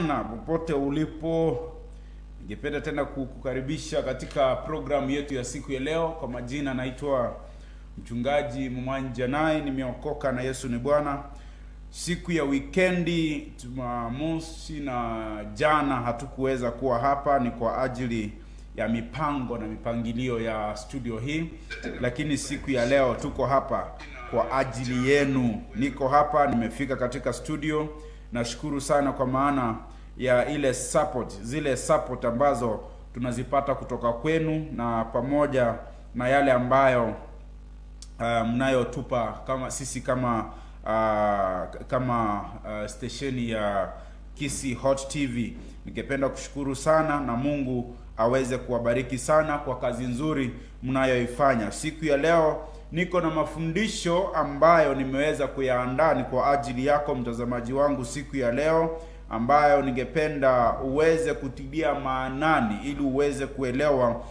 Na popote ulipo, ningependa tena kukukaribisha katika programu yetu ya siku ya leo. Kwa majina naitwa Mchungaji Momanyi Janai, nimeokoka na Yesu ni Bwana. Siku ya wikendi, Jumamosi na jana hatukuweza kuwa hapa, ni kwa ajili ya mipango na mipangilio ya studio hii. Lakini siku ya leo tuko hapa kwa ajili yenu. Niko hapa, nimefika katika studio. Nashukuru sana kwa maana ya zile support ambazo tunazipata kutoka kwenu, na pamoja na yale ambayo mnayotupa kama sisi kama stesheni ya Kisi Hot TV. Ningependa kushukuru sana, na Mungu aweze kuwabariki sana kwa kazi nzuri mnayoifanya. Siku ya leo niko na mafundisho ambayo nimeweza kuyaandaa ni kwa ajili yako mtazamaji wangu siku ya leo, ambayo ningependa uweze kutilia maanani ili uweze kuelewa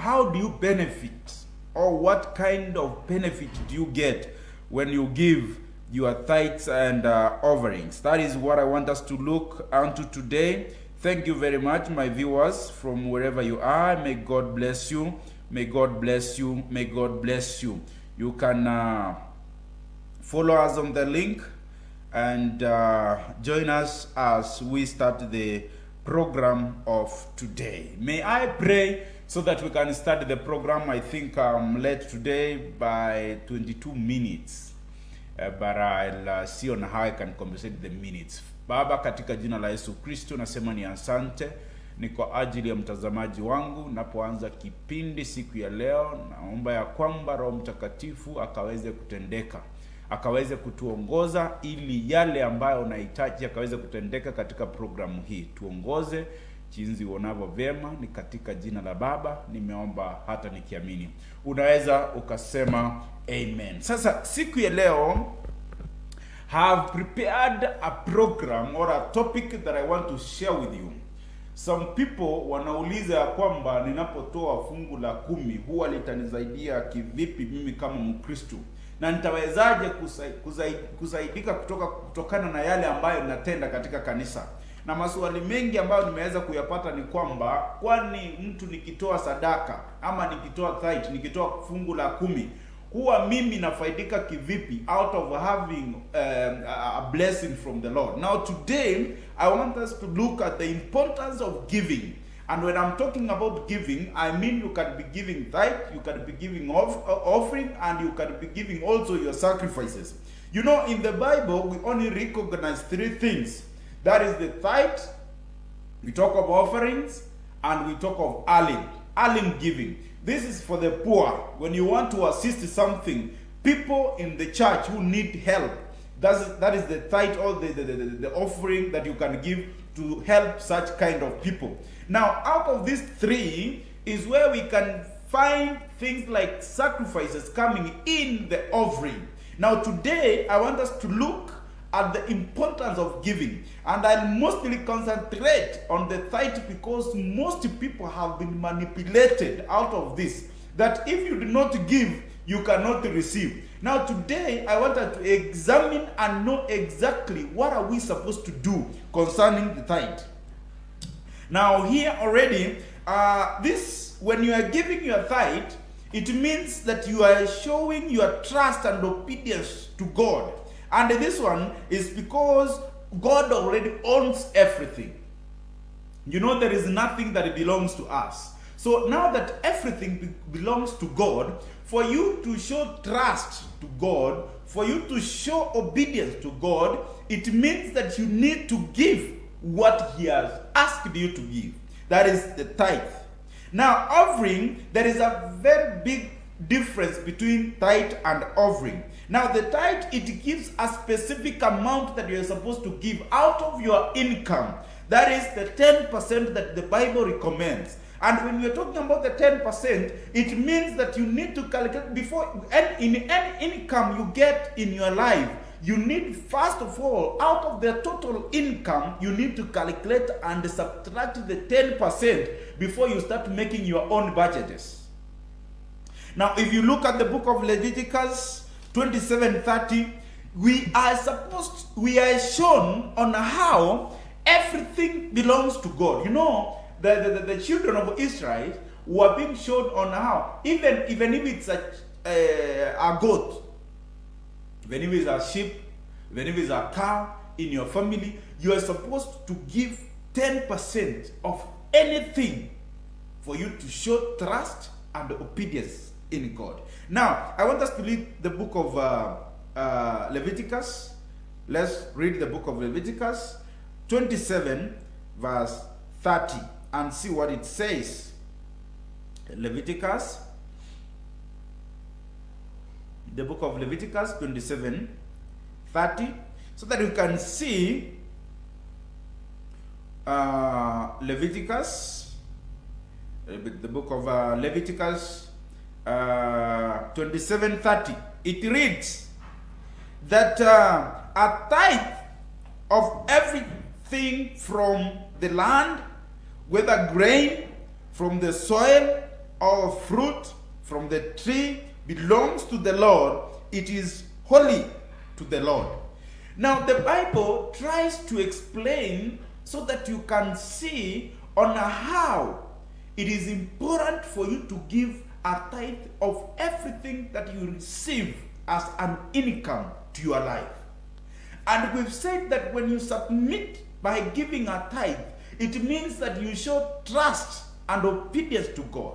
how do you benefit, or what kind of benefit do you get when you give your tithes and offerings. That is what I want us to look unto today. Thank you very much, my viewers, from wherever you are. May God bless you. May God bless you. May God bless you. You can follow us on the link and join us as we start the program of today. May I pray so that we can start the program. I think I'm late today by 22 minutes, but I'll see on how I can compensate the minutes. Baba, katika jina la Yesu Kristo nasema ni asante. Ni kwa ajili ya mtazamaji wangu napoanza kipindi siku ya leo. Naomba ya kwamba Roho Mtakatifu akaweze kutendeka, akaweze kutuongoza, ili yale ambayo unahitaji akaweze kutendeka katika programu hii. Tuongoze jinsi uonavyo vyema, ni katika jina la Baba nimeomba hata nikiamini. Unaweza ukasema amen. Sasa siku ya leo have prepared a program or a topic that I want to share with you. Some people wanauliza ya kwamba ninapotoa fungu la 10 huwa litanisaidia kivipi mimi kama Mkristo, na nitawezaje kusaidika kutokana na yale ambayo ninatenda katika kanisa. Na maswali mengi ambayo nimeweza kuyapata ni kwamba, kwani mtu nikitoa sadaka ama nikitoa tithe, nikitoa fungu la 10, huwa mimi nafaidika kivipi out of having a blessing from the Lord? Now today I want us to look at the importance of giving. And when I'm talking about giving, I mean you can be giving tithe, you can be giving offering, and you can be giving also your sacrifices. You know, in the Bible we only recognize 3 things. That is the tithe, we talk of offerings, and we talk of alms giving. This is for the poor. When you want to assist something, people in the church who need help, that is the tithe or the offering that you can give to help such kind of people. Now, out of these 3 is where we can find things like sacrifices coming in the offering. Now, today I want us to look at the importance of giving, and I'll mostly concentrate on the tithe because most people have been manipulated out of this, that if you do not give, you cannot receive. Now today I want us to examine and know exactly what are we supposed to do concerning the tithe. Now here already, when you are giving your tithe, it means that you are showing your trust and obedience to God. And this one is because God already owns everything. You know, there is nothing that belongs to us. So now that everything belongs to God, for you to show trust to God, for you to show obedience to God, it means that you need to give what He has asked you to give. That is the tithe. Now, offering, there is a very big difference between tithe and offering. Now the tithe, it gives a specific amount that you are supposed to give out of your income. That is the 10% that the Bible recommends. And when we are talking about the 10%, it means that you need to calculate before, in any income you get in your life, you need, first of all, out of the total income, you need to calculate and subtract the 10% before you start making your own budgets. Now, if you look at the book of Leviticus 27:30, we are shown on how everything belongs to God. You know, the children of Israel were being shown on how, even if it's a goat, even if it's a sheep, even if it's a cow in your family, you are supposed to give 10% of anything for you to show trust and obedience in God. Now, I want us to read the book of Leviticus. Let's read the book of Leviticus 27 verse 30 and see what it says. Leviticus, the book of Leviticus 27 30, so that you can see Leviticus, the book of Leviticus 27:30. It reads that a tithe of everything from the land, whether grain from the soil or fruit from the tree, belongs to the Lord. It is holy to the Lord. Now the Bible tries to explain so that you can see on how it is important for you to give a tithe of everything that you receive as an income to your life. And we've said that when you submit by giving a tithe, it means that you show trust and obedience to God.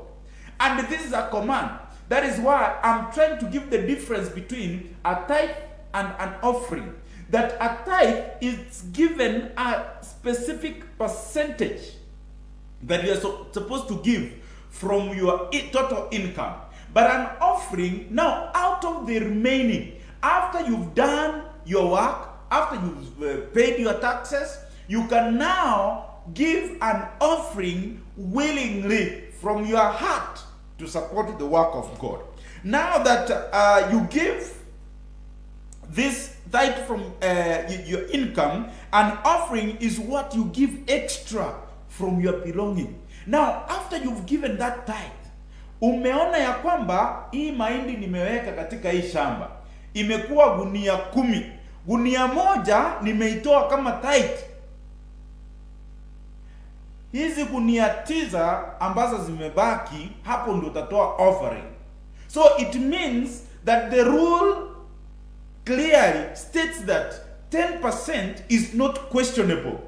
And this is a command. That is why I'm trying to give the difference between a tithe and an offering. That a tithe is given a specific percentage that you are supposed to give from your total income. But an offering, now out of the remaining, after you've done your work, after you've paid your taxes, you can now give an offering willingly from your heart to support the work of God. Now that you give this tithe from your income, an offering is what you give extra from your belonging. Now after you've given that tithe, umeona ya kwamba hii mahindi nimeweka katika hii shamba imekuwa gunia 10, gunia moja nimeitoa kama tithe. Hizi gunia 9 ambazo zimebaki, hapo ndio utatoa offering. So it means that the rule clearly states that 10% is not questionable.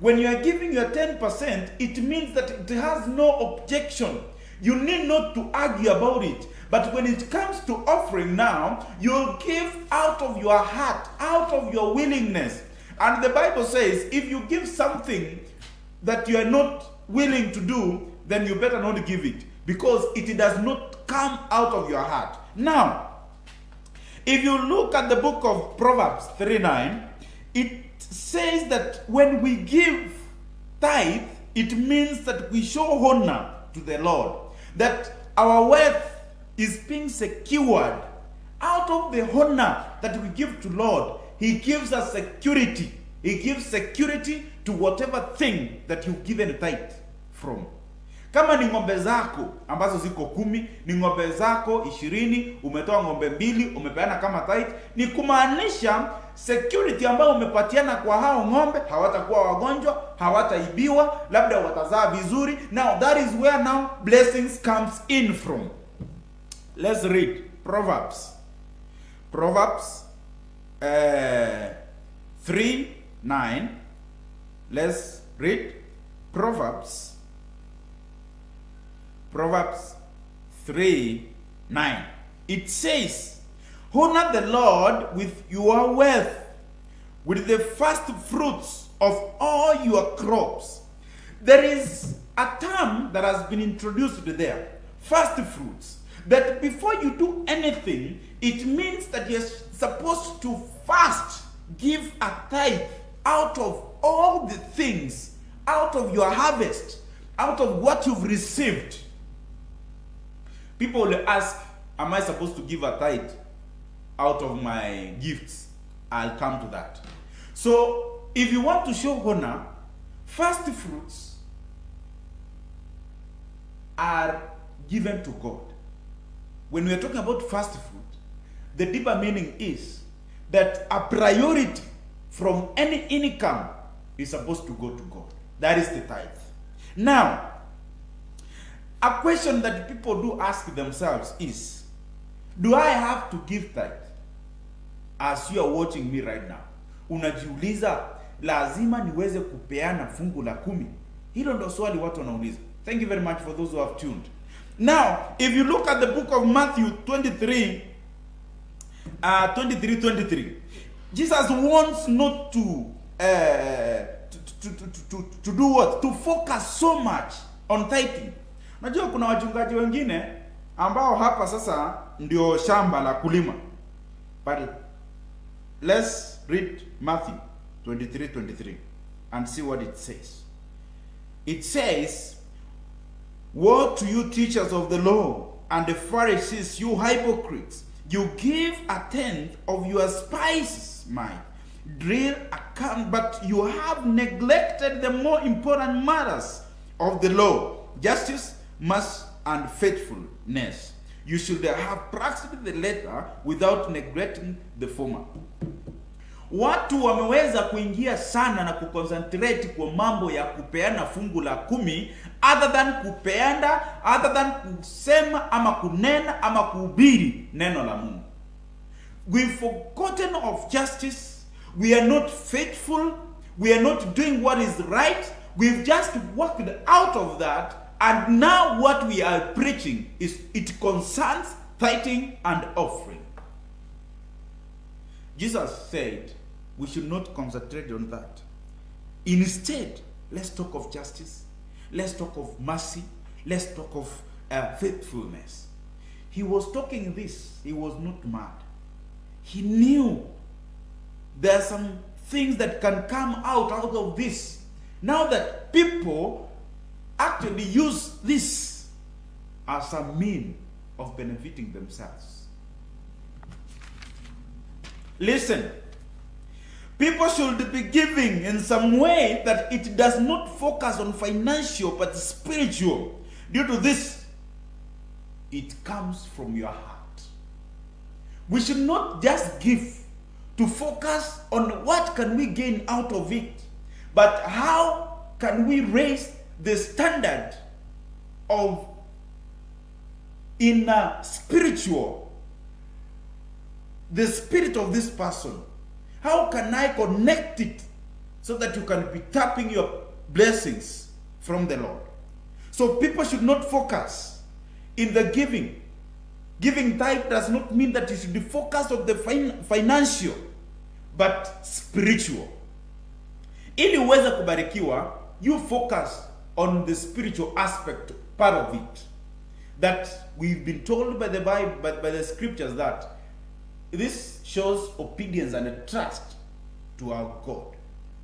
When you are giving your 10%, it means that it has no objection. You need not to argue about it. But when it comes to offering now, you'll give out of your heart, out of your willingness. And the Bible says, if you give something that you are not willing to do, then you better not give it, because it does not come out of your heart. Now, if you look at the book of Proverbs 3:9, it says that when we give tithe, it means that we show honor to the Lord, that our wealth is being secured. Out of the honor that we give to Lord, He gives us security. He gives security to whatever thing that you've given a tithe from. Kama ni ng'ombe zako ambazo ziko 10, ni ng'ombe zako 20, umetoa ng'ombe 2, umepeana kama tithe, ni kumaanisha security ambayo umepatiana kwa hao ng'ombe, hawatakuwa wagonjwa, hawataibiwa, labda watazaa vizuri. Now that is where now blessings comes in from. Let's read Proverbs. Proverbs 3:9. Let's read Proverbs 3:9. It says, honor the Lord with your wealth, with the first fruits of all your crops. There is a term that has been introduced there, first fruits. That before you do anything, it means that you're supposed to first give a tithe out of all the things, out of your harvest, out of what you've received. People will ask, am I supposed to give a tithe out of my gifts? I'll come to that. So, if you want to show honor, first fruits are given to God. When we are talking about first fruit, the deeper meaning is that a priority from any income is supposed to go to God. That is the tithe. Now, a question that people do ask themselves is, do I have to give tithe? As you are watching me right now, unajiuliza, lazima niweze kupeana fungu la 10? Hilo ndo swali watu wanauliza. Thank you very much for those who have tuned. Now, if you look at the book of Matthew 23, 23, Jesus wants not to do what? To focus so much on tithing. Najua kuna wachungaji wengine ambao hapa sasa ndio shamba la kulima. But let's read Matthew 23 and see what it says. It says, "Woe to you, teachers of the law and the Pharisees, you hypocrites! You give a tenth of your spices, but you have neglected the more important matters of the law, justice, mercy, and faithfulness. You should have practiced the latter without neglecting the former." Watu wameweza kuingia sana na kuconcentrate kwa mambo ya kupeana fungu la 10 other than kusema ama kunena ama kuhubiri neno la Mungu. We've forgotten of justice. We are not faithful. We are not doing what is right. We've just walked out of that, and now what we are preaching it concerns tithing and offering. Jesus said we should not concentrate on that. Instead, let's talk of justice. Let's talk of mercy. Let's talk of faithfulness. He was talking this. He was not mad. He knew there are some things that can come out of this. Now that people actually use this as a means of benefiting themselves. Listen, people should be giving in some way that it does not focus on financial but spiritual. Due to this, it comes from your heart. We should not just give to focus on what can we gain out of it, but how can we raise the standard of spiritual, the spirit of this person. How can I connect it so that you can be tapping your blessings from the Lord? So people should not focus in the giving. Giving tithe does not mean that you should be focused on the financial, but spiritual. Ili uweze kubarikiwa, you focus on the spiritual aspect, part of it. That we've been told by the Bible, by the scriptures, that this shows obedience and a trust to our God.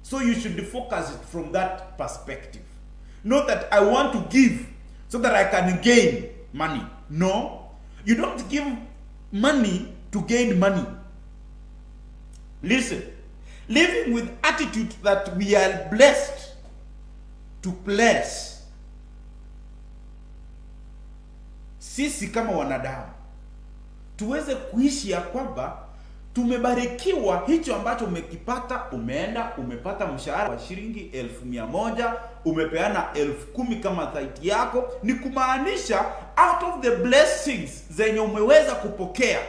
So you should focus it from that perspective. Not that I want to give so that I can gain money. No. You don't give money to gain money. Listen. Living with attitude that we are blessed to bless. Sisi kama wanadamu tuweze kuishi ya kwamba tumebarikiwa hicho ambacho umekipata. Umeenda umepata mshahara wa shilingi 1,100, umepeana 10,000 kama tithe yako. Ni kumaanisha out of the blessings zenye umeweza kupokea,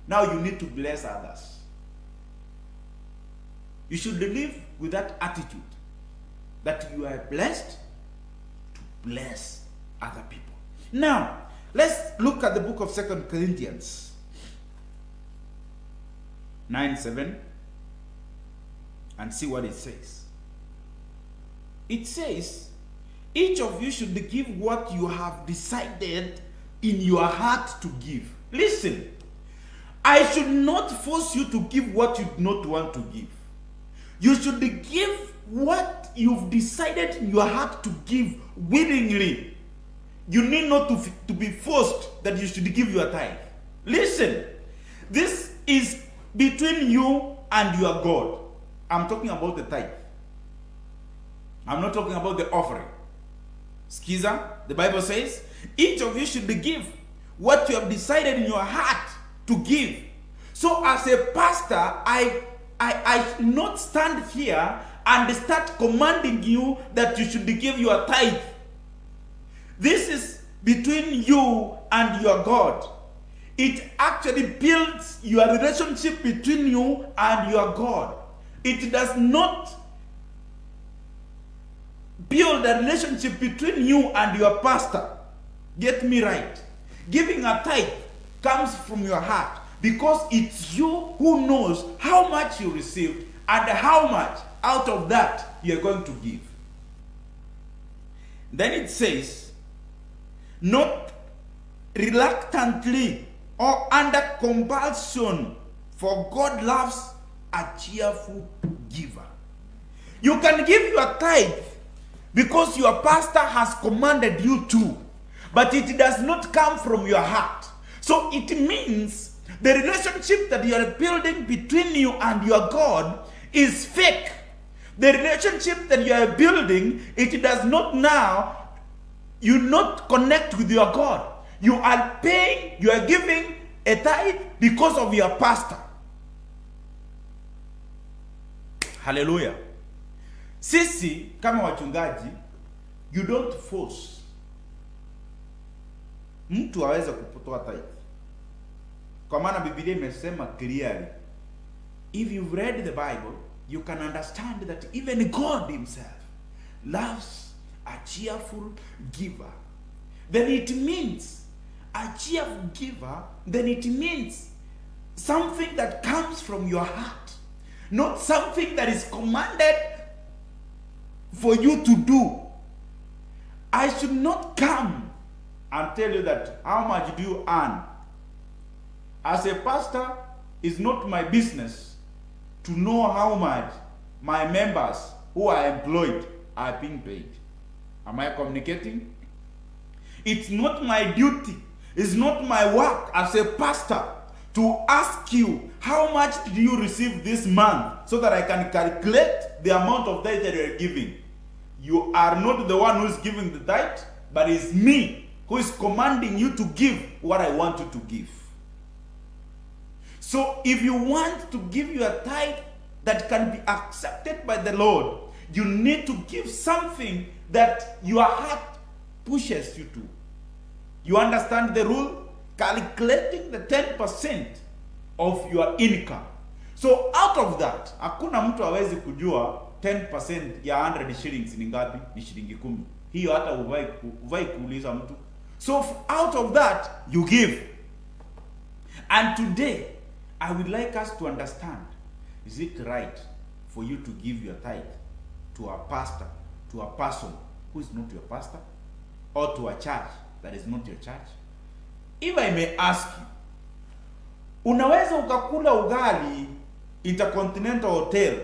now you need to bless others. You should live with that attitude that you are blessed to bless other people. Now, let's look at the book of 2 Corinthians 9:7 and see what it says. It says, each of you should give what you have decided in your heart to give. Listen, I should not force you to give what you do not want to give. You should give what you've decided in your heart to give willingly. You need not to be forced that you should give your tithe. Listen, this is between you and your God. I'm talking about the tithe. I'm not talking about the offering. Skiza, the Bible says, each of you should give what you have decided in your heart to give. So as a pastor, I should not stand here and start commanding you that you should give your tithe. This is between you and your God. It actually builds your relationship between you and your God. It does not build a relationship between you and your pastor. Get me right. Giving a tithe comes from your heart because it's you who knows how much you received and how much out of that you're going to give. Then it says, not reluctantly or under compulsion, for God loves a cheerful giver. You can give your tithe because your pastor has commanded you to, but it does not come from your heart. So it means the relationship that you are building between you and your God is fake. The relationship that you are building, it does not now, you not connect with your God. You are paying, you are giving a tithe because of your pastor. Hallelujah. Sisi kama wachungaji, you don't force mtu aweze kutoa tithe. Kwa maana Biblia imesema clearly, if you've read the Bible, you can understand that even God himself loves a cheerful giver. Then it means a cheerful giver, then it means something that comes from your heart, not something that is commanded for you to do. I should not come and tell you that how much do you earn. As a pastor, it's not my business to know how much my members who are employed are being paid. Am I communicating? It's not my duty, it's not my work as a pastor to ask you how much did you receive this month so that I can calculate the amount of tithe that you are giving. You are not the one who is giving the tithe, but it's me who is commanding you to give what I want you to give. So if you want to give your tithe that can be accepted by the Lord, you need to give something that your heart pushes you to. You understand the rule? Calculating the 10% of your income. So out of that, hakuna mtu hawezi kujua 10% ya 100 shillings ni ngapi? Ni shilingi 10. Hiyo hata uvai kuuliza mtu. So out of that, you give. And today, I would like us to understand, is it right for you to give your tithe to a pastor, to a person who is not your pastor, or to a church that is not your church? If I may ask you, unaweza ukakula ugali Intercontinental Hotel,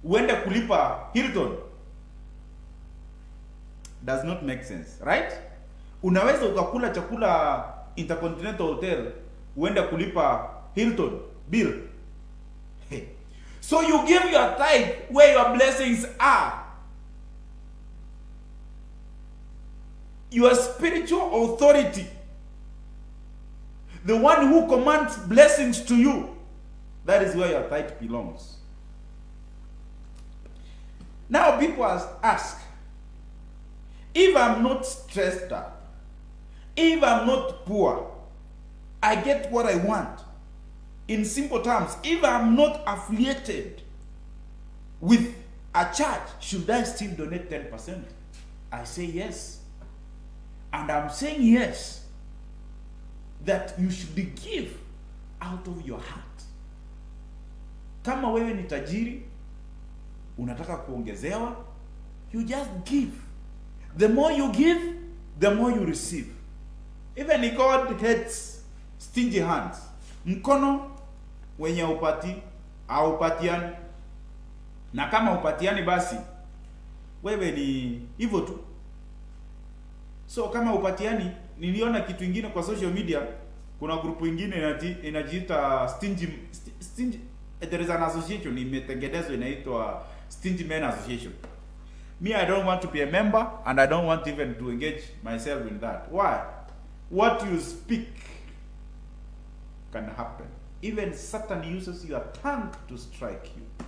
uende kulipa Hilton? Does not make sense, right? Unaweza ukakula chakula Intercontinental Hotel, uende kulipa Hilton bill. Hey. So you give your tithe where your blessings are. Your spiritual authority, the one who commands blessings to you, that is where your tithe belongs. Now people ask, if I'm not stressed up, if I'm not poor, I get what I want. In simple terms, if I'm not affiliated with a church, should I still donate 10%? I say yes. And I'm saying yes, that you should give out of your heart. Kama wewe ni tajiri, unataka kuongezewa, you just give. The more you give, the more you receive. Even God hates stingy hands. Mkono wenye haupatiani. Na kama upatiani basi, wewe ni hivyo tu. So kama upatiani, niliona kitu ingine kwa social media, kuna grupu ingine inajiita stingy, there is an association imetengenezwa inaitwa Stingy Men Association. Me, I don't want to be a member, and I don't want even to engage myself in that. Why? What you speak can happen. Even Satan uses your tongue to strike you.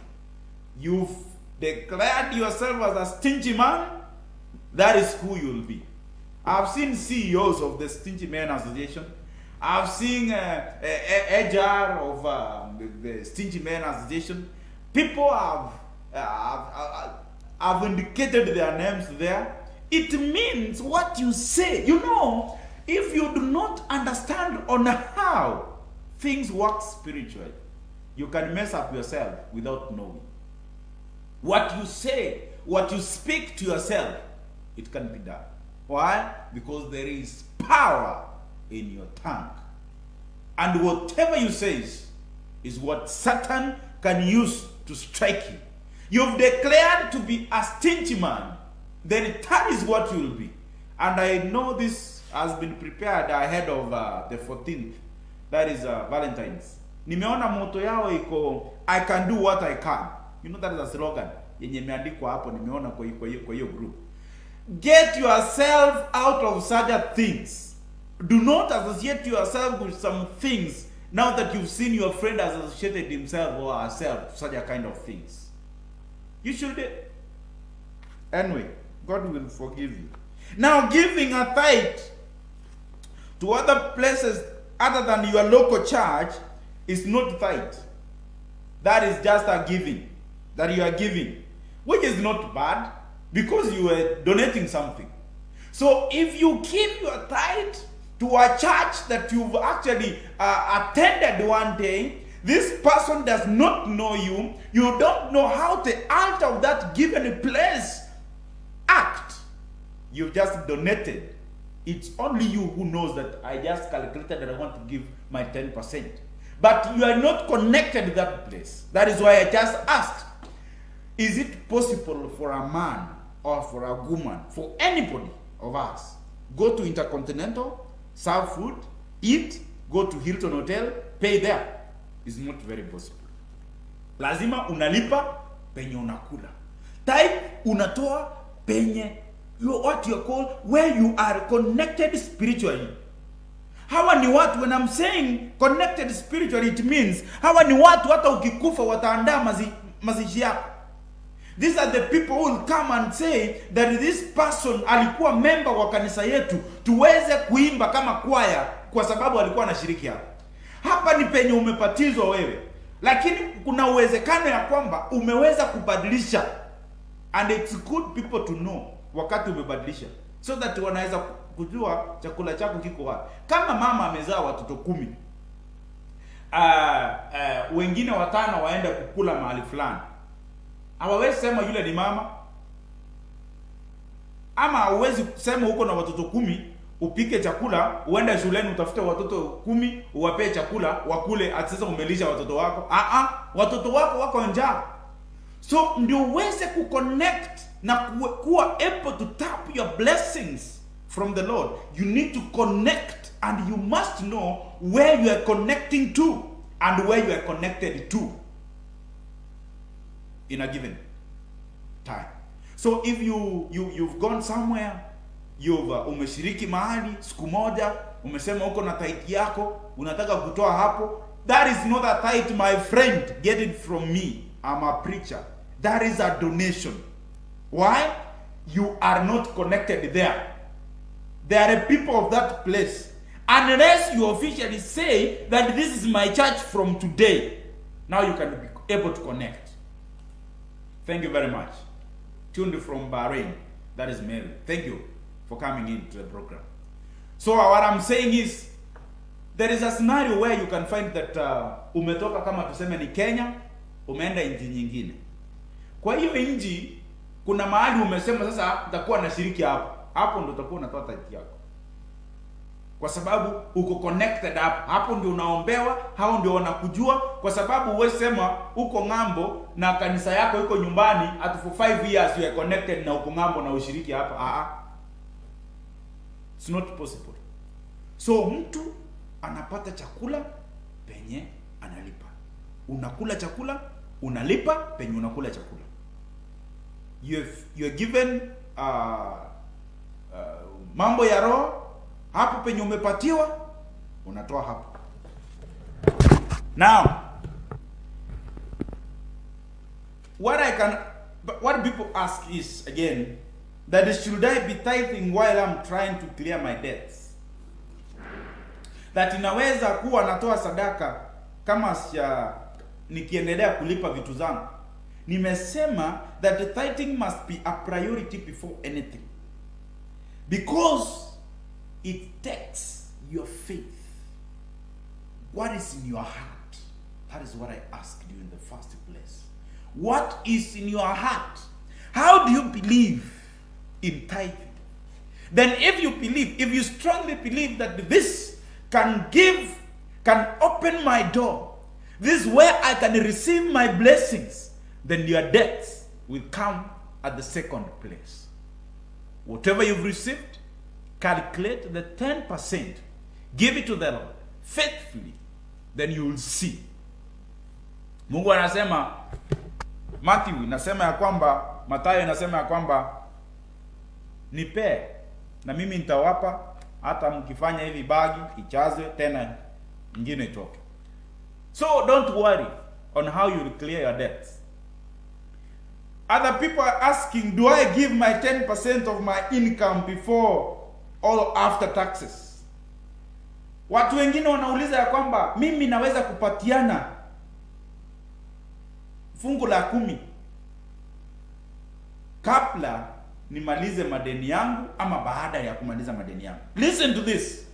You've declared yourself as a stingy man, that is who you'll be. I've seen CEOs of the Stingy Men Association. I've seen HR of the Stingy Men Association. People have indicated their names there. It means what you say. You know, if you do not understand on how things work spiritually, you can mess up yourself without knowing. What you say, what you speak to yourself, it can be done. Why? Because there is power in your tongue. And whatever you say is what Satan can use to strike you. You've declared to be a stingy man, then that is what you will be. And I know this has been prepared ahead of the 14th, that is Valentine's. Nimeona moto yao iko, I can do what I can. You know, that is a slogan yenye imeandikwa hapo, nimeona kwa hiyo group. Get yourself out of such things. Do not associate yourself with some things now that you've seen your friend has associated himself or herself to such a kind of things. You should. Anyway, God will forgive you. Now, giving a tithe to other places other than your local church is not tithe. That is just a giving that you are giving, which is not bad because you are donating something. So if you give your tithe to a church that you've actually attended one day, this person does not know you, you don't know how the altar of that given place act. You've just donated. It's only you who knows that I just calculated that I want to give my 10%. But you are not connected to that place. That is why I just asked, is it possible for a man or for a woman, for anybody of us, go to Intercontinental, serve food, eat, go to Hilton Hotel, pay there? It's not very possible. Lazima unalipa penye unakula. Tithe unatoa penye what you call where you are connected spiritually. Hawa ni watu, when I'm saying connected spiritually, it means hawa ni watu hata ukikufa wataandaa mazishi yako. These are the people who will come and say that this person alikuwa member wa kanisa yetu, tuweze kuimba kama kwaya kwa sababu alikuwa anashiriki hapa. Hapa ni penye umepatizwa wewe, lakini kuna uwezekano ya kwamba umeweza kubadilisha, and it's good people to know wakati umebadilisha, so that wanaweza kujua chakula chako kiko wapi. Kama mama amezaa watoto 10, wengine 5 waenda kukula mahali fulani, hawawezi sema yule ni mama. Ama hauwezi kusema huko na watoto 10 upike chakula, uende shuleni utafute watoto 10 uwapee chakula wakule, ati sasa umelisha watoto wako. Watoto wako wako njaa. So ndio uweze kuconnect na kuwa able to tap your blessings from the Lord, you need to connect, and you must know where you are connecting to and where you are connected to in a given time. So if you've gone somewhere, umeshiriki mahali siku moja, umesema uko na tithe yako, unataka kutoa hapo, that is not a tithe, my friend. Get it from me. I'm a preacher. That is a donation. Why? You are not connected there. There are people of that place. Unless you officially say that this is my church from today, now you can be able to connect. Thank you very much. Tuned from Bahrain, that is Mary. Thank you for coming into the program. So what I'm saying is, there is a scenario where you can find that umetoka kama tuseme ni Kenya, umeenda nchi nyingine. Kwa hiyo nchi kuna mahali umesema sasa nitakuwa nashiriki hapo. Hapo ndo utakuwa unatoa tithe yako. Kwa sababu uko connected hapo. Hapo ndio unaombewa, hao ndio wanakujua, kwa sababu wewe sema uko ngambo na kanisa yako iko nyumbani, at for 5 years you are connected na uko ngambo na ushiriki hapa. It's not possible. So mtu anapata chakula penye analipa. Unakula chakula, unalipa penye unakula chakula. You are given mambo ya roho, hapo penye umepatiwa unatoa hapo. Now, what people ask is, again, that should I be tithing while I'm trying to clear my debts? That inaweza kuwa natoa sadaka kama nikiendelea kulipa vitu zangu. Nimesema that the tithing must be a priority before anything, because it takes your faith. What is in your heart? That is what I asked you in the first place. What is in your heart? How do you believe in tithing? Then if you strongly believe that this can open my door, this is where I can receive my blessings, then your debts will come at the second place. Whatever you've received, calculate the 10%, give it to the Lord faithfully, then you will see. Mungu anasema, Matthew inasema ya kwamba, Mathayo inasema ya kwamba, nipe na mimi nitawapa, hata mkifanya hivi bagi ichazwe tena nyingine itoke. So don't worry on how you will clear your debts. Other people are asking, do I give my 10% of my income before or after taxes? Watu wengine wanauliza ya kwamba mimi naweza kupatiana fungu la 10 kabla nimalize madeni yangu ama baada ya kumaliza madeni yangu. Listen to this.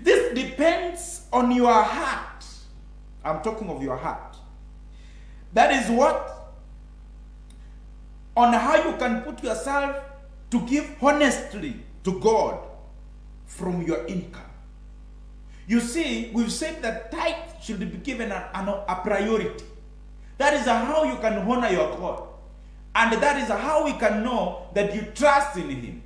This depends on your heart. I'm talking of your heart. That is what, on how you can put yourself to give honestly to God from your income. You see, we've said that tithe should be given a priority. That is how you can honor your God. And that is how we can know that you trust in Him.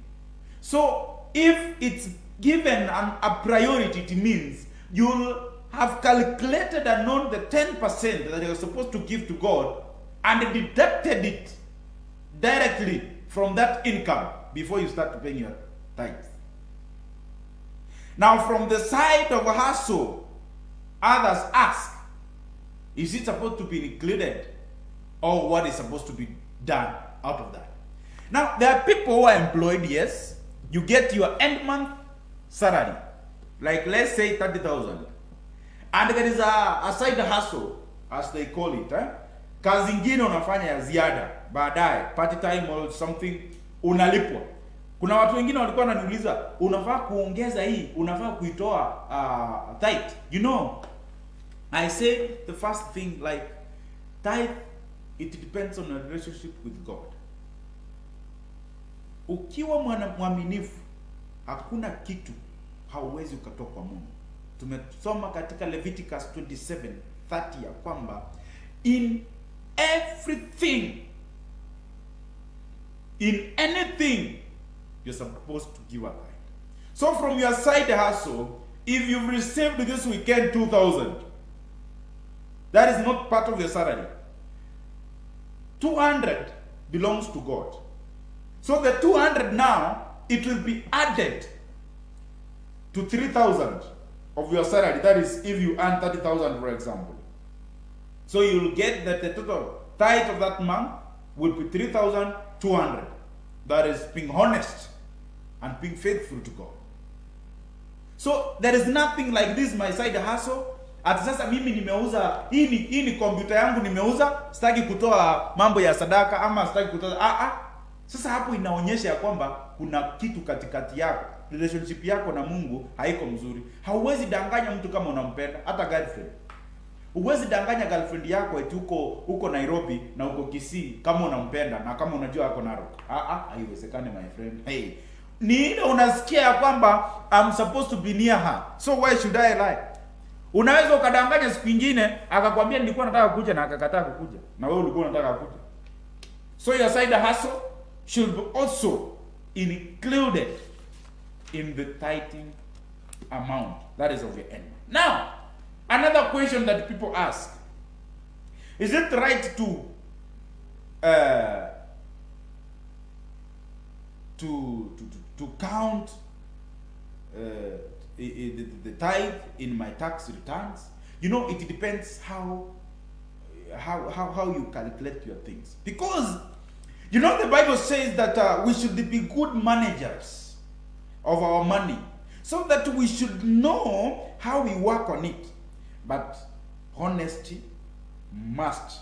So, if it's given a priority, it means you'll have calculated and known the 10% that you're supposed to give to God and deducted it directly from that income before you start paying your tithe. Now, from the side of hustle, others ask, is it supposed to be included, or what is supposed to be done out of that? Now, there are people who are employed, yes. You get your end month salary, like let's say 30,000. And there is a side hustle, as they call it. Kazi ingine unafanya ya ziada, baadaye, party time or something, unalipwa. Kuna watu wengine walikuwa wananiuliza, unafaa kuongeza hii, unafaa kuitoa tithe. You know, I say the first thing, like, tithe, it depends on a relationship with God. Ukiwa mwaminifu, hakuna kitu hauwezi ukatoa kwa Mungu. Tumesoma katika Leviticus 27:30 ya kwamba in everything, in anything, you're supposed to give a tithe. So from your side hustle, if you've received this weekend 2,000, that is not part of your salary. 200 belongs to God. So the 200 now, it will be added to 3,000 of your salary. That is, if you earn 30,000, for example. So you will get that the total tithe of that month will be 3,200. That is being honest and being faithful to God. So there is nothing like this, my side hustle. Ati sasa mimi nimeuza hii ni kompyuta yangu nimeuza, sitaki kutoa mambo ya sadaka ama sitaki kutoa Sasa hapo inaonyesha ya kwamba kuna kitu katikati yako. Relationship yako na Mungu haiko mzuri. Hauwezi danganya mtu kama unampenda, hata girlfriend. Huwezi danganya girlfriend yako eti uko Nairobi na uko Kisii kama unampenda na kama unajua ako Narok. Haiwezekani my friend. Hey, ni ile unasikia ya kwamba I'm supposed to be near her. So why should I lie? Unaweza ukadanganya siku nyingine akakwambia nilikuwa nataka kuja na akakataa kukuja. Na wewe ulikuwa unataka kuja. So your side hustle should be also included in the tithing amount. That is of your end. Now, another question that people ask. Is it right to count the tithe in my tax returns? You know, it depends how you calculate your things. Because, you know, the Bible says that we should be good managers of our money, so that we should know how we work on it. But honesty must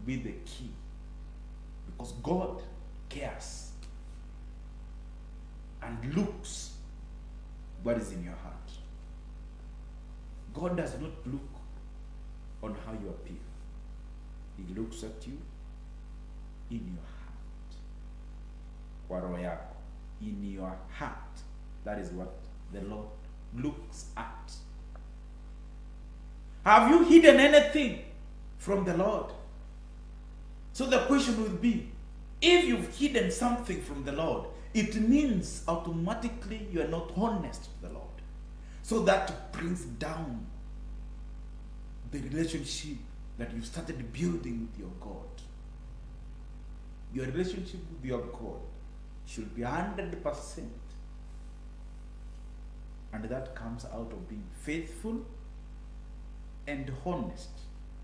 be the key, because God cares and looks what is in your heart. God does not look on how you appear. He looks at you in your heart. Kwa roho yako. In your heart. That is what the Lord looks at. Have you hidden anything from the Lord? So the question would be, if you've hidden something from the Lord, it means automatically you are not honest with the Lord. So that brings down the relationship that you started building with your God. Your relationship with your God should be 100%. And that comes out of being faithful and honest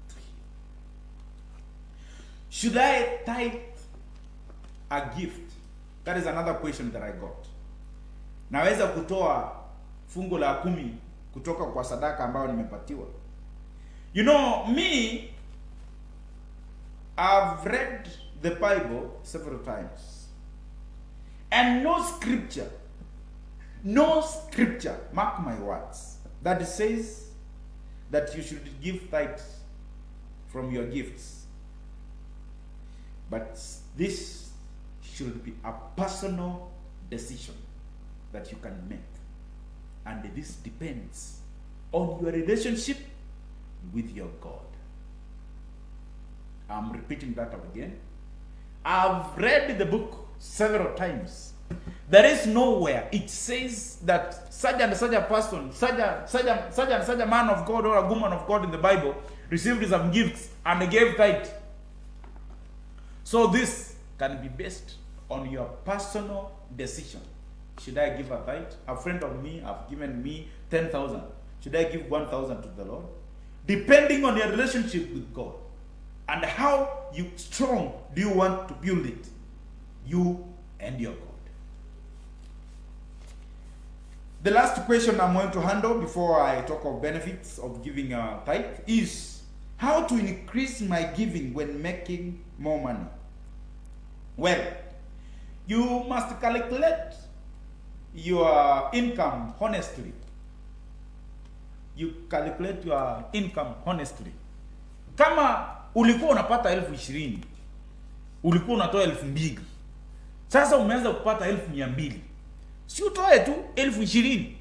to Him. Should I tithe a gift? That is another question that I got. Naweza kutoa fungu la 10 kutoka kwa sadaka ambayo nimepatiwa? You know, me, I've read the Bible several times. And no scripture, mark my words, that says that you should give tithe from your gifts. But this should be a personal decision that you can make. And this depends on your relationship with your God. I'm repeating that again. I've read the book several times. There is nowhere it says that such and such a person, such a man of God or a woman of God in the Bible received some gifts and gave tithe. So this can be based on your personal decision. Should I give a tithe? A friend of me have given me 10,000. Should I give 1,000 to the Lord? Depending on your relationship with God and how strong do you want to build it, you and your God. The last question I'm going to handle before I talk of benefits of giving a tithe is how to increase my giving when making more money. Well, you must calculate your income honestly. You calculate your income honestly. Kama ulikuwa unapata 20,000, ulikuwa unatoa 2,000. Sasa umeanza kupata 200,000. Si utoe tu 20,000.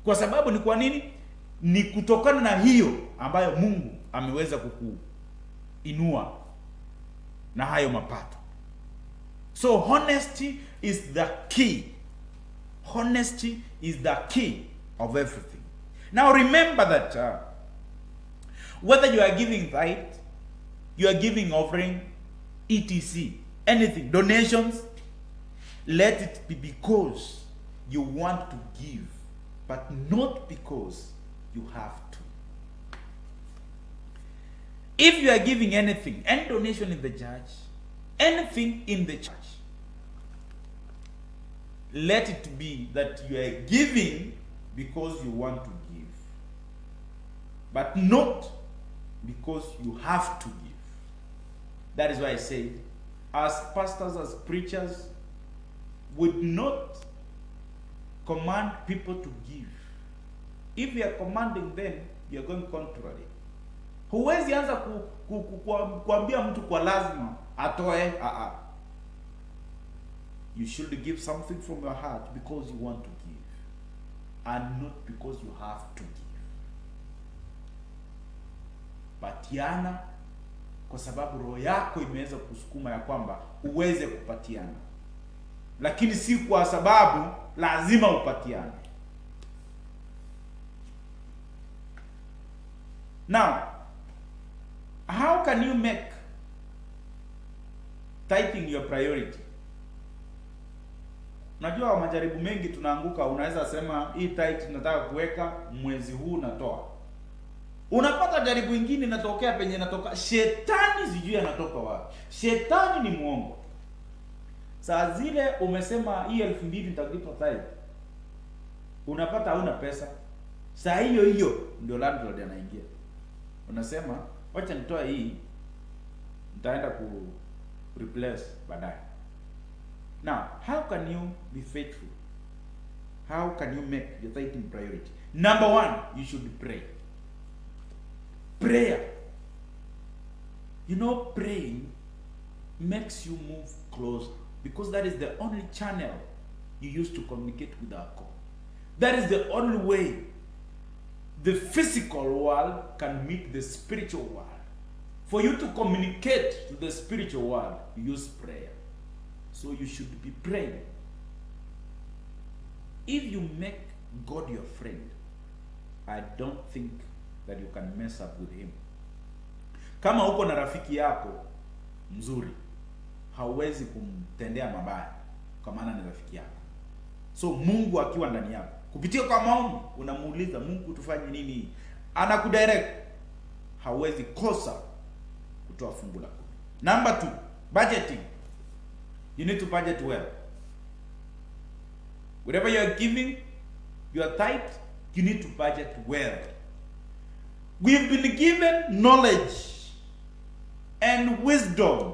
Kwa sababu ni kwa nini? Ni kutokana na hiyo ambayo Mungu ameweza kukuinua na hayo mapato. So honesty is the key. Honesty is the key of everything. Now remember that whether you are giving tithe, you are giving offering, etc., anything, donations, let it be because you want to give, but not because you have to. If you are giving anything, any donation in the church, anything in the church, let it be that you are giving because you want to give, but not because you have to give. That is why I say, as pastors, as preachers, would not command people to give. If you are commanding them, you are going contrary. Huwezi anza kuambia mtu kwa lazima atoe. You should give something from your heart because you want to give, and not because you have to give. Patiana kwa sababu roho yako imeweza kusukuma ya kwamba uweze kupatiana, lakini si kwa sababu lazima upatiane. Now, how can you make tithing your priority? Najua majaribu mengi tunaanguka. Unaweza sema hii tithe nataka kuweka mwezi huu natoa. Unapata jaribu ingine inatokea penye inatoka. Shetani sijui anatoka wapi. Shetani ni muongo. Saa zile umesema hii 2000 nitakulipa tithe. Unapata hauna pesa. Saa hiyo hiyo ndio landlord anaingia. Unasema, wacha nitoa hii, nitaenda ku replace baadaye. Now, how can you be faithful? How can you make your tithing priority? Number 1, you should pray. Prayer. You know, praying makes you move closer, because that is the only channel you use to communicate with our God. That is the only way the physical world can meet the spiritual world. For you to communicate to the spiritual world, you use prayer. So you should be praying. If you make God your friend, I don't think that you can mess up with him. Kama uko na rafiki yako mzuri, hauwezi kumtendea mabaya kwa maana ni rafiki yako. So Mungu akiwa ndani yako, kupitia kwa maombi unamuuliza Mungu tufanye nini? Anakudirect. Hauwezi kosa kutoa fungu la 10. Number 2, budgeting. You need to budget well. Whatever you are giving, your tithe, you need to budget well. We've been given knowledge and wisdom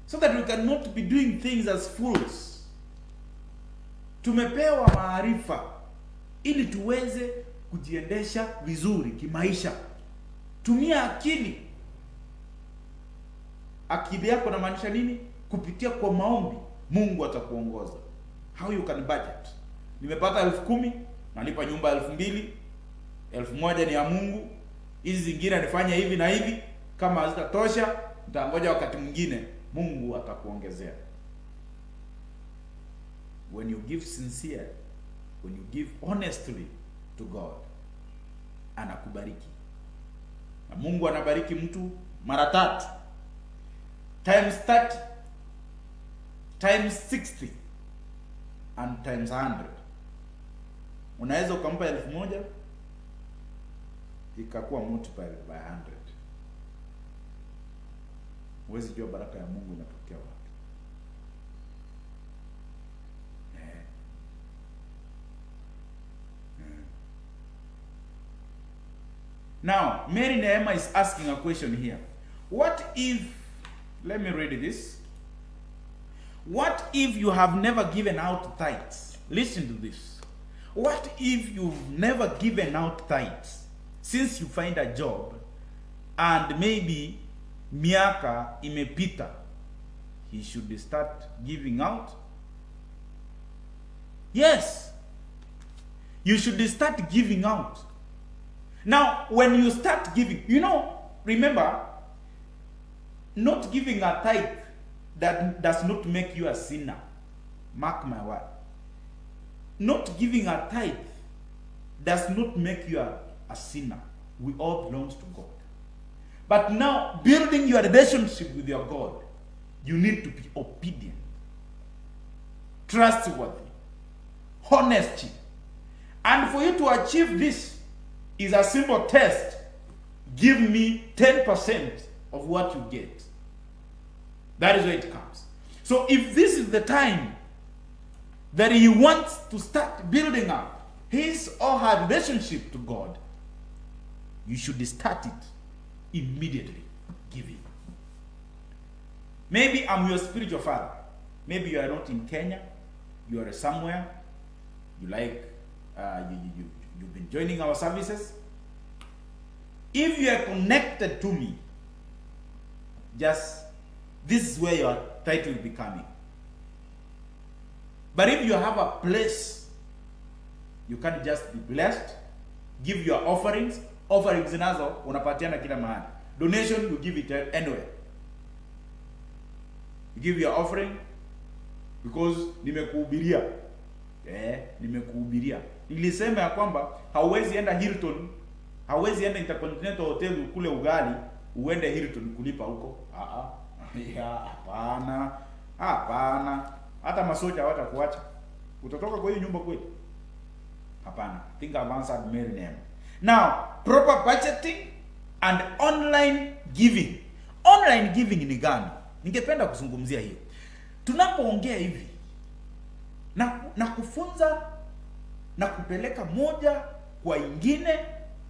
so that we cannot be doing things as fools. Tumepewa maarifa ili tuweze kujiendesha vizuri kimaisha. Tumia akili. Akili yako inamaanisha nini? Kupitia kwa maombi, Mungu atakuongoza. How you can budget? Nimepata 10,000, nalipa nyumba 2,000, 1,000 ni ya Mungu. Hizi zingine nifanye hivi na hivi. Kama hazitatosha, nitangoja wakati mwingine. Mungu atakuongezea. When you give sincere, when you give honestly to God, anakubariki. Na Mungu anabariki mtu mara 3. Times 30, times 60, and times 100. Unaweza ukampa 1,000 ikakuwa multiplied by 100. Huwezi jua baraka ya Mungu inatokea wapi. Now, Mary Neema is asking a question here. What if, let me read this. What if you have never given out tithes? Listen to this. What if you've never given out tithes since you find a job and maybe miaka imepita? He should start giving out. Yes. You should start giving out. Now, when you start giving, you know, remember, not giving a tithe that does not make you a sinner. Mark my word. Not giving a tithe does not make you a sinner. We all belong to God. But now, building your relationship with your God, you need to be obedient, trustworthy, honesty. And for you to achieve this is a simple test. Give me 10% of what you get. That is where it comes. So if this is the time that he wants to start building up his or her relationship to God, you should start it immediately. Giving. Maybe I'm your spiritual father. Maybe you are not in Kenya. You are somewhere. You like, you've been joining our services. If you are connected to me, just this is where your title will be coming. But if you have a place, you can't just be blessed. Give your offerings. Offerings nazo unapatiana kila mahali. Donation, you give it anywhere. You give your offering because nimekuhubiria. Nimekuhubiria. Nilisema ya kwamba hauwezi enda Hilton, hauwezi enda Intercontinental Hotel kule ugali, uende Hilton kulipa huko. Hapana. Hapana. Hata masoja hawatakuacha. Utatoka kwa hiyo nyumba kweli? Hapana. Think I've answered Mary Neema. Now, proper budgeting and online giving. Online giving ni gani? Ningependa kuzungumzia hiyo. Tunapoongea hivi na kufunza na kupeleka moja kwa ingine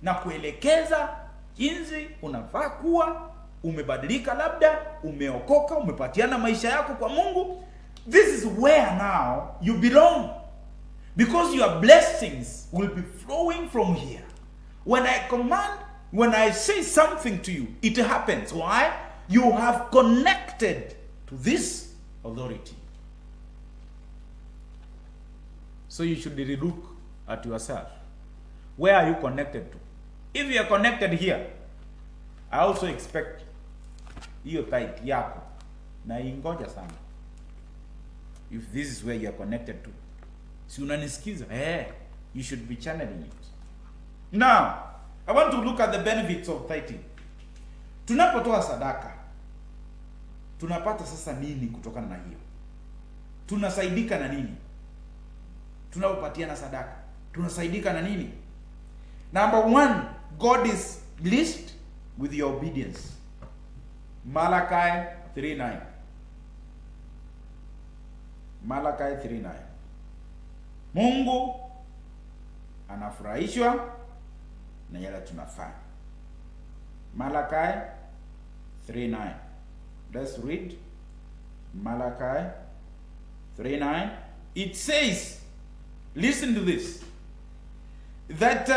na kuelekeza jinsi unafaa kuwa, umebadilika, labda umeokoka, umepatiana maisha yako kwa Mungu. This is where now you belong, because your blessings will be flowing from here. When I say something to you, it happens. Why? You have connected to this authority. So you should relook at yourself. Where are you connected to? If you are connected here, I also expect hiyo tithe yako na ingoja sana. If this is where you are connected to, si unanisikiza? You should be channeling it. Now, I want to look at the benefits of tithing. Tunapotoa sadaka, tunapata sasa nini kutokana na hiyo? Tunasaidika na nini? Tunapopatiana sadaka, tunasaidika na nini? Number one, God is pleased with your obedience. Malachi 3:9. Malachi 3:9. Mungu anafurahishwa na yale tunafanya. Malachi 3:9. Let's read Malachi 3:9. It says, listen to this, that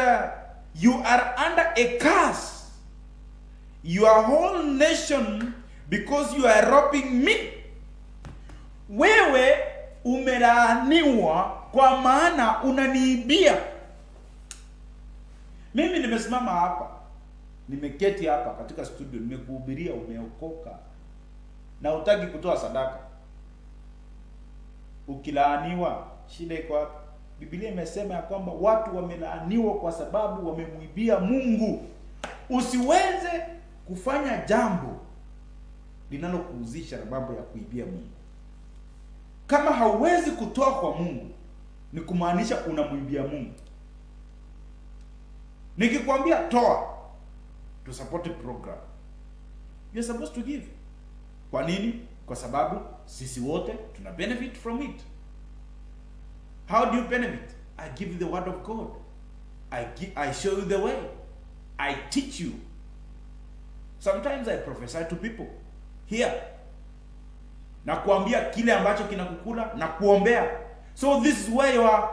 you are under a curse, your whole nation, because you are robbing me. Wewe umelaaniwa kwa maana unaniibia. Mimi nimesimama hapa, nimeketi hapa katika studio, nimekuhubiria, umeokoka na utaki kutoa sadaka. Ukilaaniwa, shida iko hapa. Biblia imesema ya kwamba watu wamelaaniwa kwa sababu wamemuibia Mungu. Usiweze kufanya jambo linalokuhusisha na mambo ya kuibia Mungu. Kama hauwezi kutoa kwa Mungu, ni kumaanisha unamuibia Mungu. Nikikwambia toa to support a program, you're supposed to give. Kwa nini? Kwa sababu sisi wote tuna benefit from it. How do you benefit? I give you the word of God. I show you the way. I teach you. Sometimes I prophesy to people here, na kuambia kile ambacho kinakukula na kuombea. So this is where you are.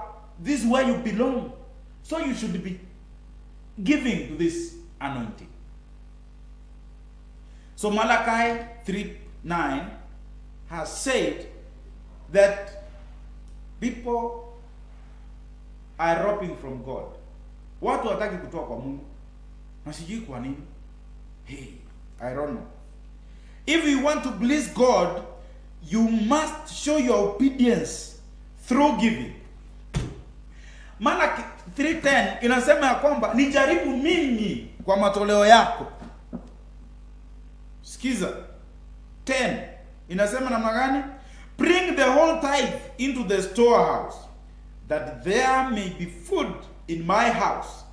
This is where you belong. So you should be giving to this anointing. So Malachi 3:9 has said that people are robbing from God. Watu wataki kutoa kwa Mungu. Na sijui kwa nini. I don't know. If you want to please God, you must show your obedience through giving. Malachi 3:10 inasema ya kwamba nijaribu mimi kwa matoleo yako. Sikiza. 10 inasema namna gani? Bring the whole tithe into the storehouse, that there may be food in my house.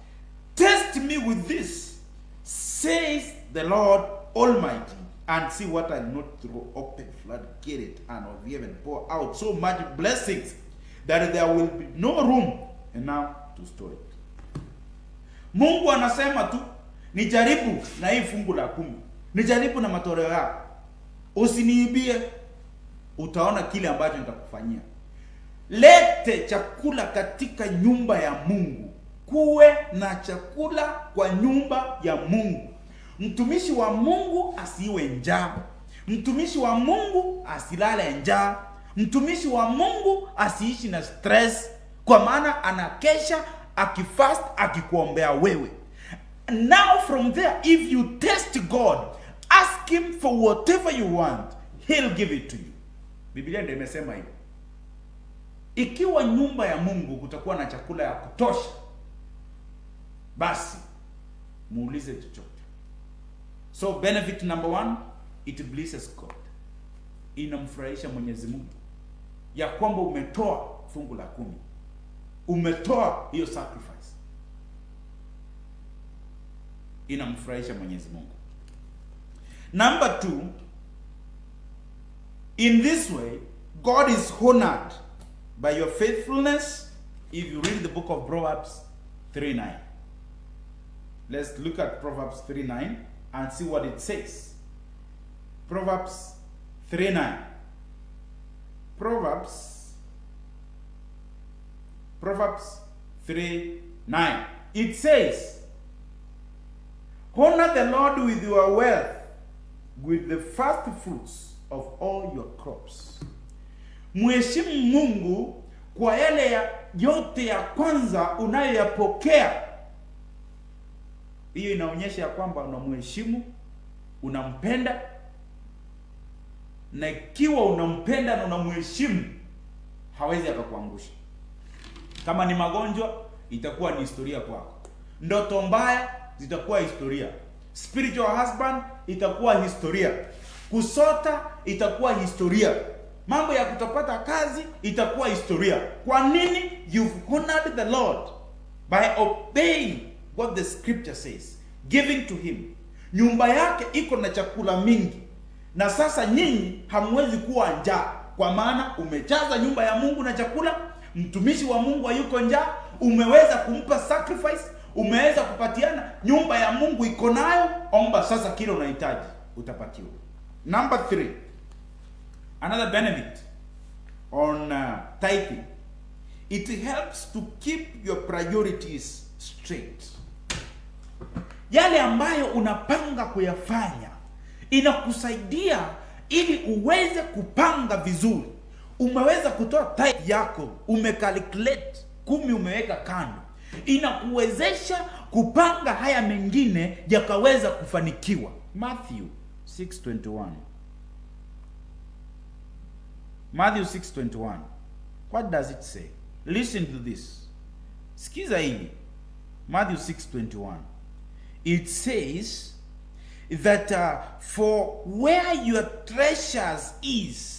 Test me with this, says the Lord Almighty, and see what I not throw open floodgate and of heaven pour out so much blessings that there will be no room enough to store it. Mungu anasema tu nijaribu na hii fungu la 10. Nijaribu na matoleo yako. Usiniibie, utaona kile ambacho nitakufanyia. Lete chakula katika nyumba ya Mungu. Kuwe na chakula kwa nyumba ya Mungu. Mtumishi wa Mungu asiwe njaa. Mtumishi wa Mungu asilale njaa. Mtumishi wa Mungu asiishi na stress, kwa maana anakesha akifast akikuombea wewe. Now from there, if you test God, ask him for whatever you want, he'll give it to you. Biblia ndio imesema hivyo. Ikiwa nyumba ya Mungu kutakuwa na chakula ya kutosha, basi muulize chochote. So benefit number 1, it pleases God. Inamfurahisha Mwenyezi Mungu ya kwamba umetoa fungu la 10. Umetoa hiyo sacrifice. inamfurahisha Mwenyezi Mungu. Number 2, in this way God is honored by your faithfulness. If you read the book of Proverbs 3:9. Let's look at Proverbs 3:9 and see what it says. Proverbs 3:9. Proverbs 3:9. It says, honor the Lord with your wealth, with the first fruits of all your crops. Mheshimu Mungu kwa yale yote ya kwanza unayoyapokea. Hiyo inaonyesha ya kwamba unamheshimu, unampenda, na ikiwa unampenda na unamheshimu, hawezi akakuangusha. Kama ni magonjwa, itakuwa ni historia kwako. Ndoto mbaya zitakuwa historia. Spiritual husband itakuwa historia. Kusota itakuwa historia. Mambo ya kutopata kazi itakuwa historia. Kwa nini? You've honored the Lord by obeying what the scripture says, giving to him. Nyumba yake iko na chakula mingi, na sasa nyinyi hamwezi kuwa njaa, kwa maana umejaza nyumba ya Mungu na chakula. Mtumishi wa Mungu hayuko njaa, umeweza kumpa sacrifice, umeweza kupatiana, nyumba ya Mungu iko nayo. Omba sasa kile unahitaji, utapatiwa. Number 3, another benefit on tithing. It helps to keep your priorities straight. Yale ambayo unapanga kuyafanya inakusaidia ili uweze kupanga vizuri. Umeweza kutoa tithe yako, umecalculate 10 umeweka kando, inakuwezesha kupanga haya mengine yakaweza kufanikiwa. Matthew 6:21. Matthew 6:21. What does it say? Listen to this. Sikiza hili. Matthew 6:21. It says that for where your treasure is,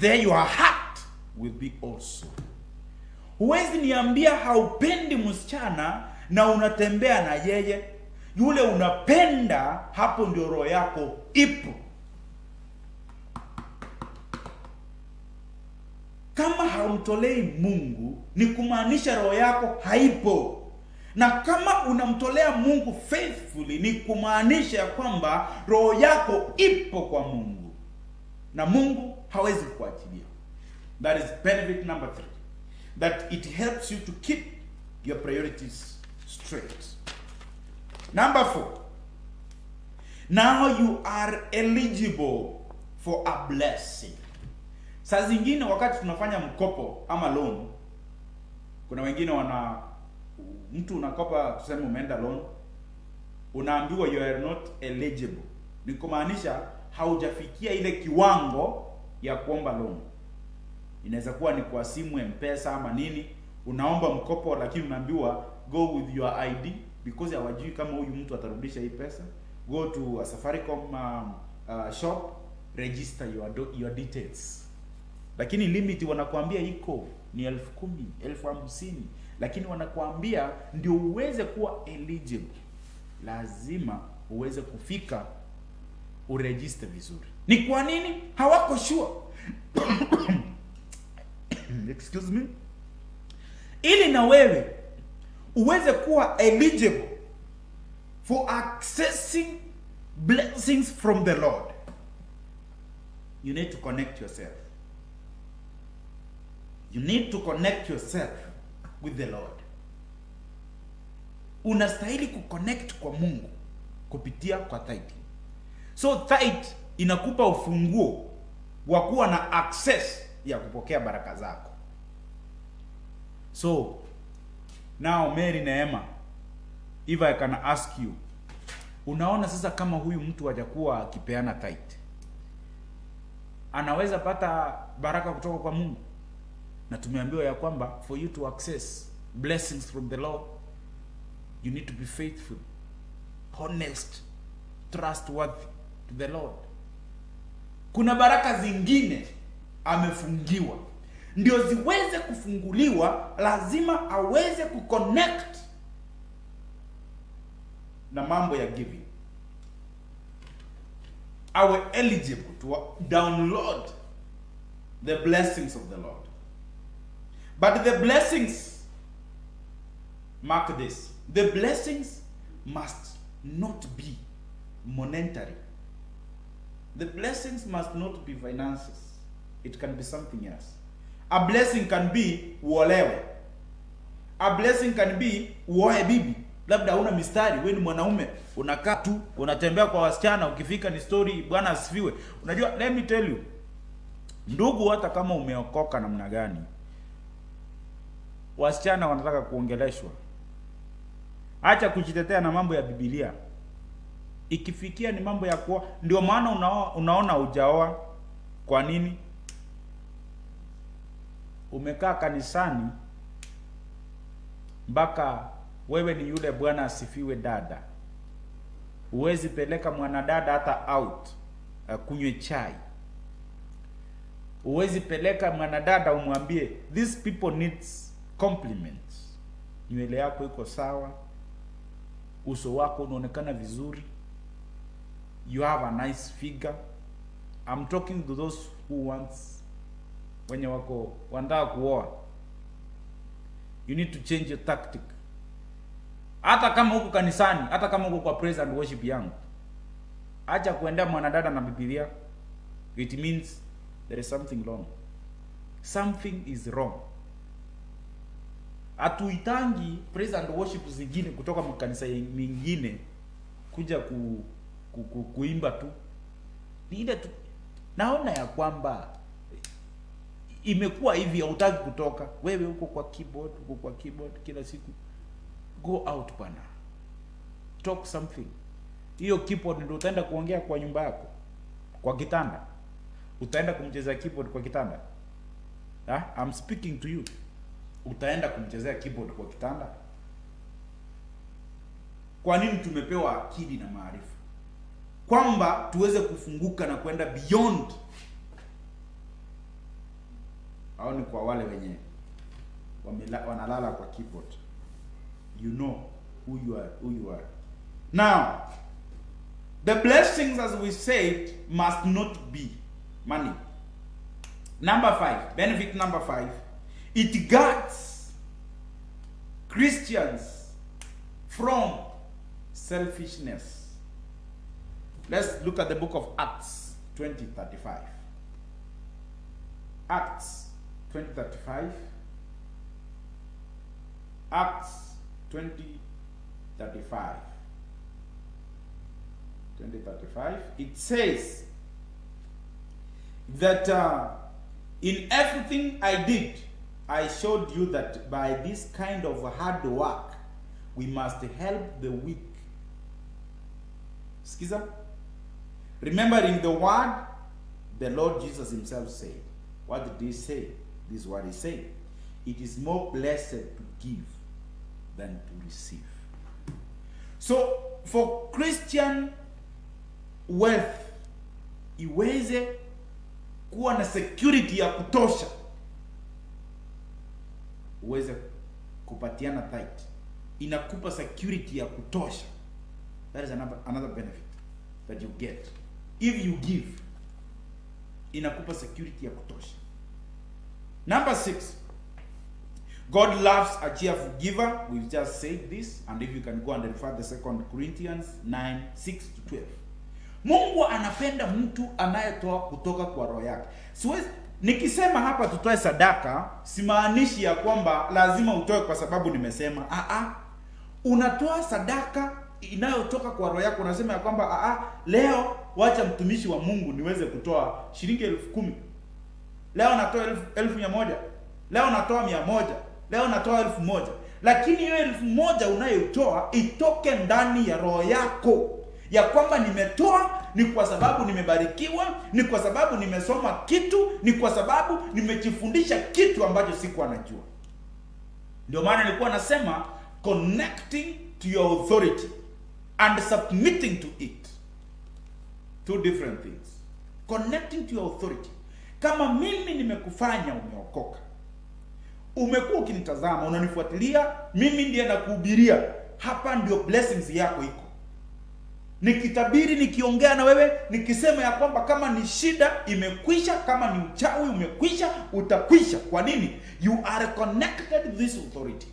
there your heart will be also. Huwezi niambia haupendi msichana na unatembea na yeye. Yule unapenda, hapo ndio roho yako ipo. Kama haumtolei Mungu, ni kumaanisha roho yako haipo. Na kama unamtolea Mungu faithfully, ni kumaanisha kwamba roho yako ipo kwa Mungu, na Mungu hawezi kuachilia. That is benefit number 3, that it helps you to keep your priorities straight. Number 4, now you are eligible for a blessing. Saa zingine wakati tunafanya mkopo ama loan, kuna wengine mtu unakopa, tuseme umeenda loan, unaambiwa you are not eligible. Ni kumaanisha haujafikia ile kiwango ya kuomba loan. Inaweza kuwa ni kwa simu, M-Pesa ama nini, unaomba mkopo lakini unaambiwa go with your ID, because hawajui kama huyu mtu atarudisha hii pesa. Go to a Safaricom shop, register your details. Lakini limit wanakuambia iko ni 10,000, 50,000, lakini wanakuambia ndio uweze kuwa eligible, lazima uweze kufika uregister vizuri. Ni kwa nini? Hawako sure. Excuse me. Ili na wewe uweze kuwa eligible for accessing blessings from the Lord, you need to connect yourself. You need to connect yourself with the Lord. Unastahili kuconnect kwa Mungu kupitia kwa tithe. So tithe inakupa ufunguo wa kuwa na access ya kupokea baraka zako. So now Mary Neema, if I can ask you, unaona sasa kama huyu mtu hajakuwa akipeana tithe, anaweza pata baraka kutoka kwa Mungu? Na tumeambiwa ya kwamba for you to access blessings from the Lord, you need to be faithful, honest, trustworthy to the Lord. Kuna baraka zingine amefungiwa, ndio ziweze kufunguliwa lazima aweze kuconnect na mambo ya giving awe eligible to download the blessings of the Lord. But the blessings, mark this, the blessings must not be monetary. The blessings must not be finances. It can be something else. A blessing can be uolewe. A blessing can be uoe bibi. Labda una mistari, wewe ni mwanaume, unakaa tu, unatembea kwa wasichana, ukifika ni story, Bwana asifiwe. Unajua, let me tell you, ndugu, hata kama umeokoka namna gani, wasichana wanataka kuongeleshwa. Acha kujitetea na mambo ya Biblia. Ikifikia ni mambo ya kuoa, ndio maana unaona hujaoa. Kwa nini? Umekaa kanisani mpaka wewe ni yule Bwana asifiwe dada. Huwezi peleka mwanadada hata out kunywe chai. Huwezi peleka mwanadada umwambie these people needs compliments. Nywele yako iko sawa, uso wako unaonekana vizuri, you have a nice figure. I'm talking to those who wants, wenye wako wanataka kuoa. You need to change your tactic. Hata kama uko kanisani, hata kama uko kwa praise and worship yangu, acha kuendea mwanadada na Biblia. It means there is something wrong. Something is wrong. Hatuitangi praise and worship zingine kutoka makanisa mengine kuja kuimba tu. Ile tu naona ya kwamba imekuwa hivi, hautaki kutoka. Wewe uko kwa keyboard kila siku. Go out bana. Talk something. Hiyo keyboard ndio utaenda kuongea kwa nyumba yako, kwa kitanda. Utaenda kumchezea keyboard kwa kitanda? I'm speaking to you. Utaenda kumchezea keyboard kwa kitanda? Kwa nini tumepewa akili na maarifa? Kwamba tuweze kufunguka na kwenda beyond. Hao ni kwa wale wenye wanalala kwa keyboard. You know who you are. Now, the blessings, as we said, must not be money. Number 5, benefit number 5, it guards Christians from selfishness. Let's look at the book of Acts 20:35. Acts 20:35. Acts 20:35. It says that in everything I did, I showed you that by this kind of hard work, we must help the weak. Skiza? Remembering the word the Lord Jesus himself said. What did he say? This is what he said. It is more blessed to give than to receive. So, for Christian wealth iweze kuwa na security ya kutosha, uweze kupatiana tithe, inakupa security ya kutosha. That is another benefit that you get. If you give, inakupa security ya kutosha. Number 6, God loves a cheerful giver. We've just said this, and if you can go and refer to 2 Corinthians 9:6-12. Mungu anapenda mtu anayetoa kutoka kwa roho yake. Siwezi nikisema hapa tutoe sadaka, simaanishi ya kwamba lazima utoe kwa sababu nimesema. Unatoa sadaka inayotoka kwa roho yako. Unasema ya kwamba leo wacha mtumishi wa Mungu niweze kutoa shilingi 10,000. Leo natoa 1,100. Leo natoa 100. Leo natoa 1,000. Lakini hiyo 1,000 unayotoa itoke ndani ya roho yako, ya kwamba nimetoa ni kwa sababu nimebarikiwa, ni kwa sababu nimesoma kitu, ni kwa sababu nimejifundisha kitu ambacho sikuwa najua. Ndio maana nilikuwa nasema connecting to your authority and submitting to it. Two different things. Connecting to your authority. Kama mimi nimekufanya umeokoka, umekuwa ukinitazama, unanifuatilia, mimi ndiye nakuhubiria, hapa ndio blessings yako iko. nikitabiri, nikiongea na wewe, nikisema ya kwamba kama ni shida imekwisha, kama ni uchawi umekwisha, utakwisha. Kwa nini? You are connected with this authority,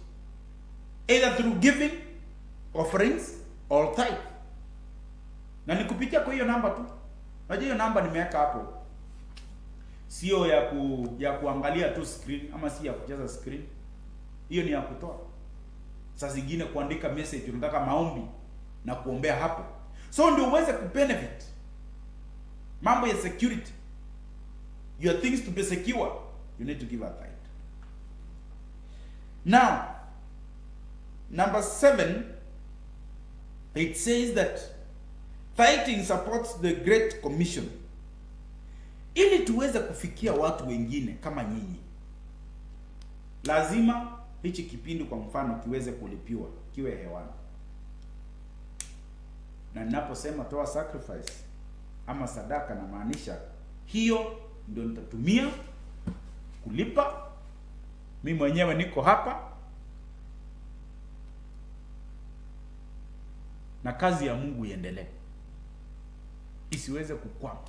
either through giving offerings or tithe. Na nikupitia kwa hiyo namba tu. Unajua hiyo namba nimeweka hapo, sio ya kuangalia tu screen, ama si ya kujaza screen. Hiyo ni ya kutoa. Saa zingine kuandika message, unataka maombi na kuombea hapo. So ndio uweze kubenefit. Mambo ya security, your things to be secure, you need to give a tithe. Now, number 7, it says that tithing supports the Great Commission. Ili tuweze kufikia watu wengine kama nyinyi, lazima hichi kipindi kwa mfano kiweze kulipiwa, kiwe hewani. Na ninaposema toa sacrifice ama sadaka, na maanisha hiyo ndio nitatumia kulipa. Mimi mwenyewe niko hapa na kazi ya Mungu iendelee, isiweze kukwama.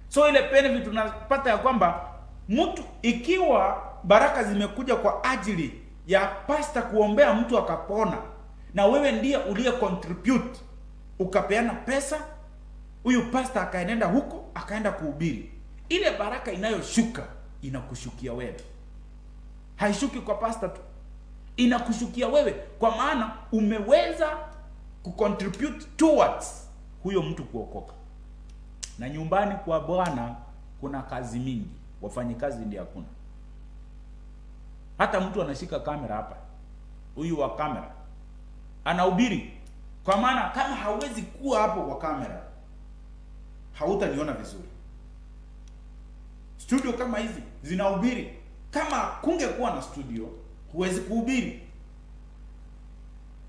So ile benefit tunapata ya kwamba mtu, ikiwa baraka zimekuja kwa ajili ya pastor kuombea mtu akapona, na wewe ndiye uliye contribute ukapeana pesa, huyu pastor akaenda huko akaenda kuhubiri, ile baraka inayoshuka inakushukia wewe. Haishuki kwa pastor tu, inakushukia wewe, kwa maana umeweza kucontribute towards huyo mtu kuokoka. Na nyumbani kwa Bwana kuna kazi mingi, wafanyikazi ndio hakuna. Hata mtu anashika kamera hapa, huyu wa kamera anahubiri, kwa maana kama hauwezi kuwa hapo kwa kamera, hautaniona vizuri. Studio kama hizi zinahubiri, kama kungekuwa na studio huwezi kuhubiri.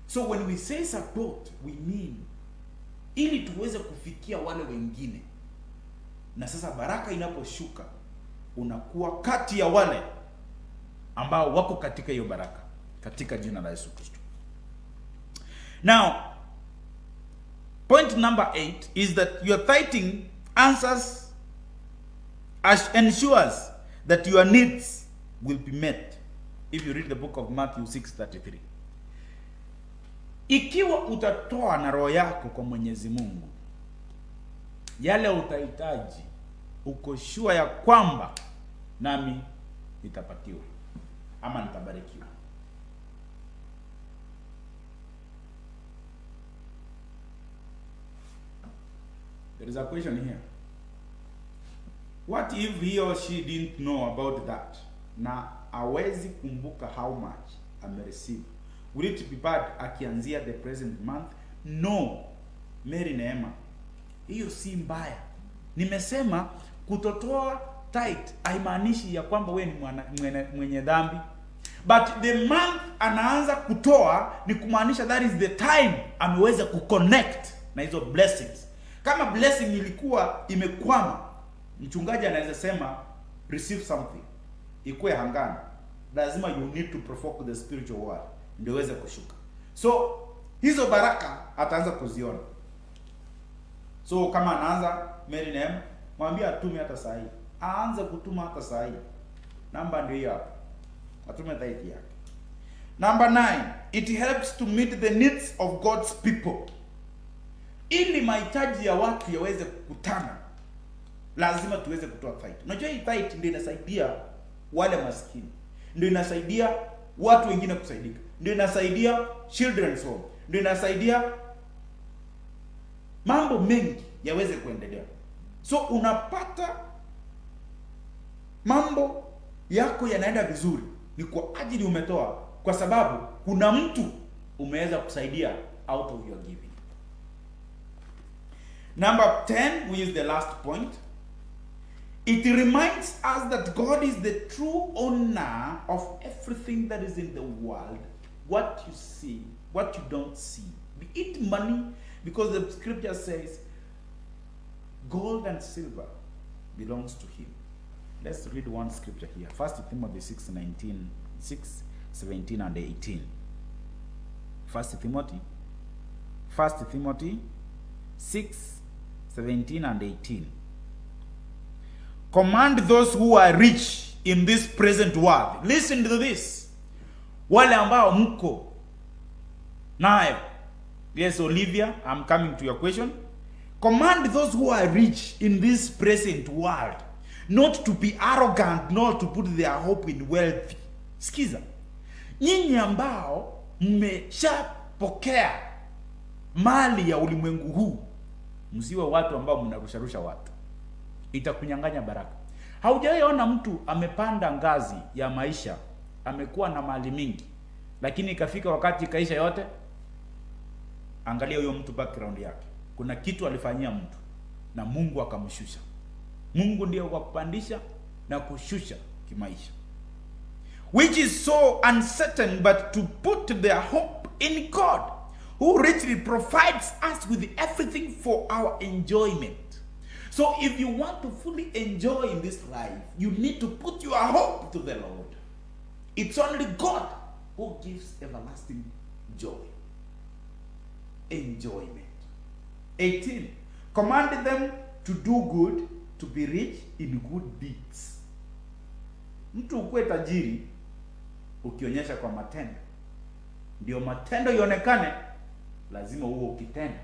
So when we say support, we mean ili tuweze kufikia wale wengine. Na sasa baraka inaposhuka, unakuwa kati ya wale ambao wako katika hiyo baraka, katika jina la Yesu Kristo. Now, point number 8 is that your tithing ensures that your needs will be met. If you read the book of Matthew 6:33. Ikiwa utatoa na roho yako kwa Mwenyezi Mungu, yale utahitaji, uko sure ya kwamba nami nitapatiwa ama nitabarikiwa. There is a question here. What if he or she didn't know about that? Na hawezi kumbuka how much amereceive. Will it be bad akianzia the present month? No. Mary Neema, hiyo si mbaya. Nimesema kutotoa tithe haimaanishi ya kwamba wewe ni mwenye dhambi. But the month anaanza kutoa ni kumaanisha that is the time ameweza kuconnect na hizo blessings. Kama blessing ilikuwa imekwama, mchungaji anaweza sema receive something, ikuwe hangana. Lazima you need to provoke the spiritual world ndio iweze kushuka. So hizo baraka ataanza kuziona. So kama anaanza Mary Neema, mwambie atume hata saa hii. Aanze kutuma hata saa hii. Namba ndio hiyo hapo. Atume tithe yake. Number 9, it helps to meet the needs of God's people. Ili mahitaji ya watu yaweze kukutana, lazima tuweze kutoa tithe. Unajua hii tithe ndio inasaidia wale maskini. Ndio inasaidia watu wengine kusaidika. Ndio inasaidia children's home. Ndio inasaidia mambo mengi yaweze kuendelea. So unapata mambo yako yanaenda vizuri, ni kwa ajili umetoa, kwa sababu kuna mtu umeweza kusaidia out of your giving. Number 10, which is the last point, it reminds us that God is the true owner of everything that is in the world. What you see, what you don't see, be it money, because the scripture says gold and silver belongs to him. Let's read one scripture here. 1 Timothy 6:17 and 18. 1 Timothy 6:17 and 18. Command those who are rich in this present world. Listen to this. Wale ambao mko nayo. Yes, Olivia, I'm coming to your question. Command those who are rich in this present world not to be arrogant, not to put their hope in wealth. Sikiza. Nyinyi ambao mmeshapokea mali ya ulimwengu huu, msiwe watu ambao mnarusharusha watu. Itakunyang'anya baraka. Haujaona mtu amepanda ngazi ya maisha, amekuwa na mali mingi, lakini ikafika wakati kaisha yote? Angalia huyo mtu background yake. Kuna kitu alifanyia mtu na Mungu akamshusha. Mungu ndiye wa kupandisha na kushusha kimaisha. Which is so uncertain, but to put their hope in God, who richly provides us with everything for our enjoyment. So if you want to fully enjoy in this life, you need to put your hope to the Lord. It's only God who gives everlasting joy. Enjoyment. 18. Command them to do good, to be rich in good deeds. Mtu ukue tajiri ukionyesha kwa matendo. Ndio matendo ionekane, lazima uwe ukitenda.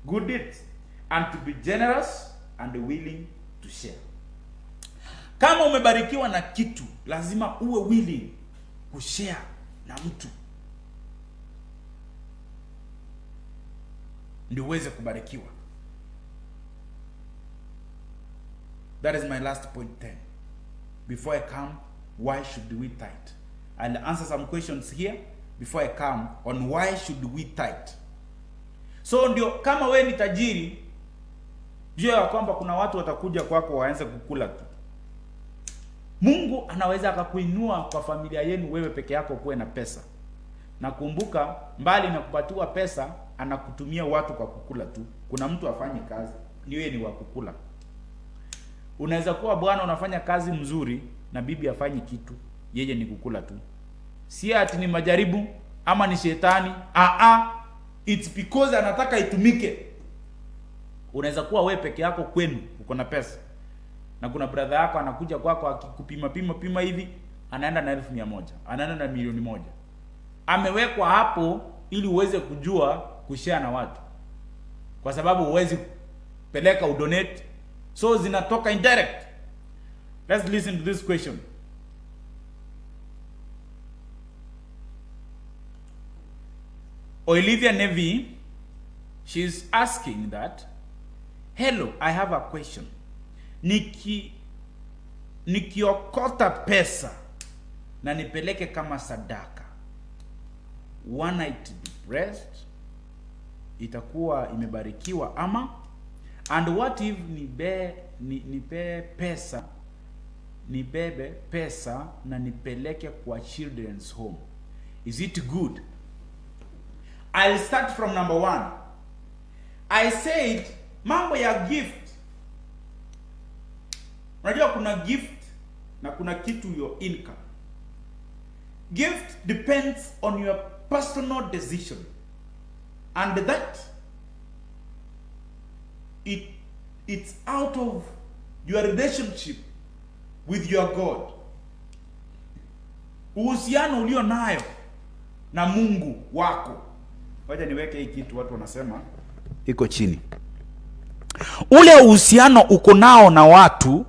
Good deeds. And to be generous and willing to share. Kama umebarikiwa na kitu, lazima uwe willing kushare na mtu, ndio uweze kubarikiwa. That is my last point 10. Before I come, why should we tithe? I'll answer some questions here before I come on why should we tithe. So ndio kama wewe ni tajiri, jua ya kwamba kuna watu watakuja kwako waanze kukula tu. Mungu anaweza akakuinua kwa familia yenu wewe peke yako kuwe na pesa. Na kumbuka, mbali na kupatiwa pesa, anakutumia watu kwa kukula tu. Kuna mtu afanye kazi, ni wewe ni wa kukula. Unaweza kuwa bwana unafanya kazi mzuri na bibi afanye kitu, yeye ni kukula tu. Si ati ni majaribu ama ni shetani. It's because anataka itumike. Unaweza kuwa wewe peke yako kwenu uko na pesa, na kuna brother yako anakuja kwako akikupima hivi, anaenda na 1,100, anaenda na 1,000,000. Amewekwa hapo ili uweze kujua kushare na watu, kwa sababu uwezi peleka udonate, so zinatoka indirect. Let's listen to this question. Olivia Nevi, she's asking that, hello, I have a question. Nikiokota pesa na nipeleke kama sadaka, one night be blessed, itakuwa imebarikiwa ama? And what if nibebe pesa na nipeleke kwa children's home? Is it good? I'll start from number 1. I said, mambo ya gift. Unajua kuna gift na kuna kitu your income. Gift depends on your personal decision. And that it's out of your relationship with your God. Uhusiano ulio nayo na Mungu wako. Wacha niweke hii kitu watu wanasema iko chini. Ule uhusiano uko nao na watu,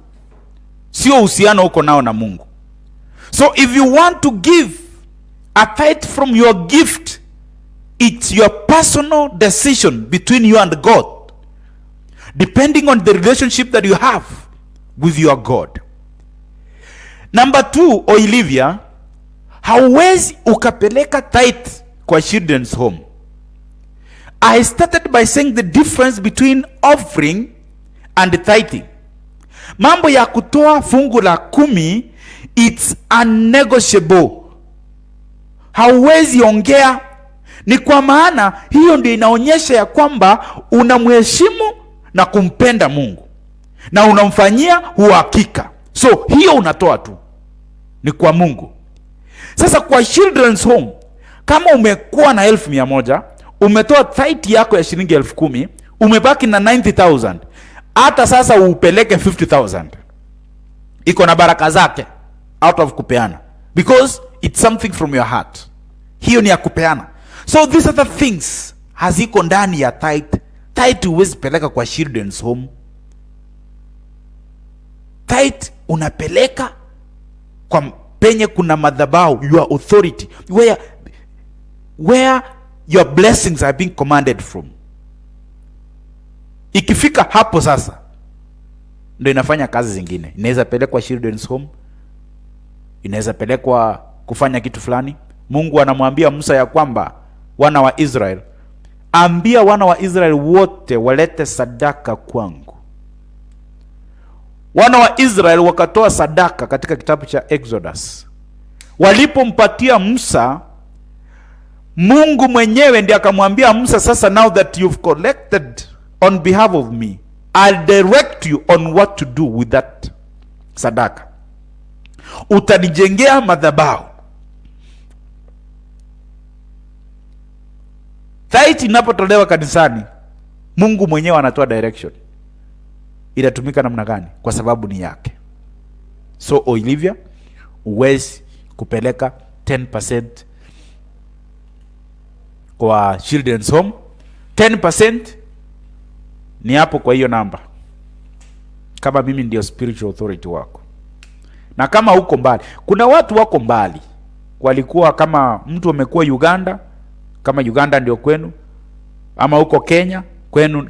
sio uhusiano uko nao na Mungu. So if you want to give a tithe from your gift, it's your personal decision between you and God, depending on the relationship that you have with your God. Number 2, Olivia, hauwezi ukapeleka tithe kwa children's home. I started by saying the difference between offering and tithing. Mambo ya kutoa fungu la 10, it's unnegotiable. Hauwezi ongea. Ni kwa maana hiyo ndio inaonyesha ya kwamba unamheshimu na kumpenda Mungu, na unamfanyia uhakika. So hiyo unatoa tu, ni kwa Mungu. Sasa kwa children's home, kama umekuwa na 1,100, umetoa tithe yako ya shilingi 10,000, umebaki na 90,000. Hata sasa upeleke 50,000. Iko na baraka zake out of kupeana, because it's something from your heart. Hiyo ni ya kupeana. So these are the things haziko ndani ya tithe. Tithe huwezi peleka kwa children's home. Tithe unapeleka kwa penye kuna madhabahu, your authority, where your blessings are being commanded from. Ikifika hapo sasa ndio inafanya kazi zingine. Inaweza pelekwa children's home, inaweza pelekwa kufanya kitu fulani. Mungu anamwambia Musa ya kwamba wana wa Israel, ambia wana wa Israel wote walete sadaka kwangu. Wana wa Israel wakatoa sadaka katika kitabu cha Exodus. Walipompatia Musa, Mungu mwenyewe ndiye akamwambia Musa, sasa now that you've collected on behalf of me, I'll direct you on what to do with that sadaka. Utanijengea madhabahu. Tithe inapotolewa kanisani, Mungu mwenyewe anatoa direction. Inatumika namna gani? Kwa sababu ni yake. So Olivia, uwezi kupeleka 10% kwa children's home. 10% ni hapo kwa hiyo namba, kama mimi ndio spiritual authority wako. Na kama huko mbali, kuna watu wako mbali, walikuwa kama mtu amekuwa Uganda, kama Uganda ndio kwenu, ama huko Kenya,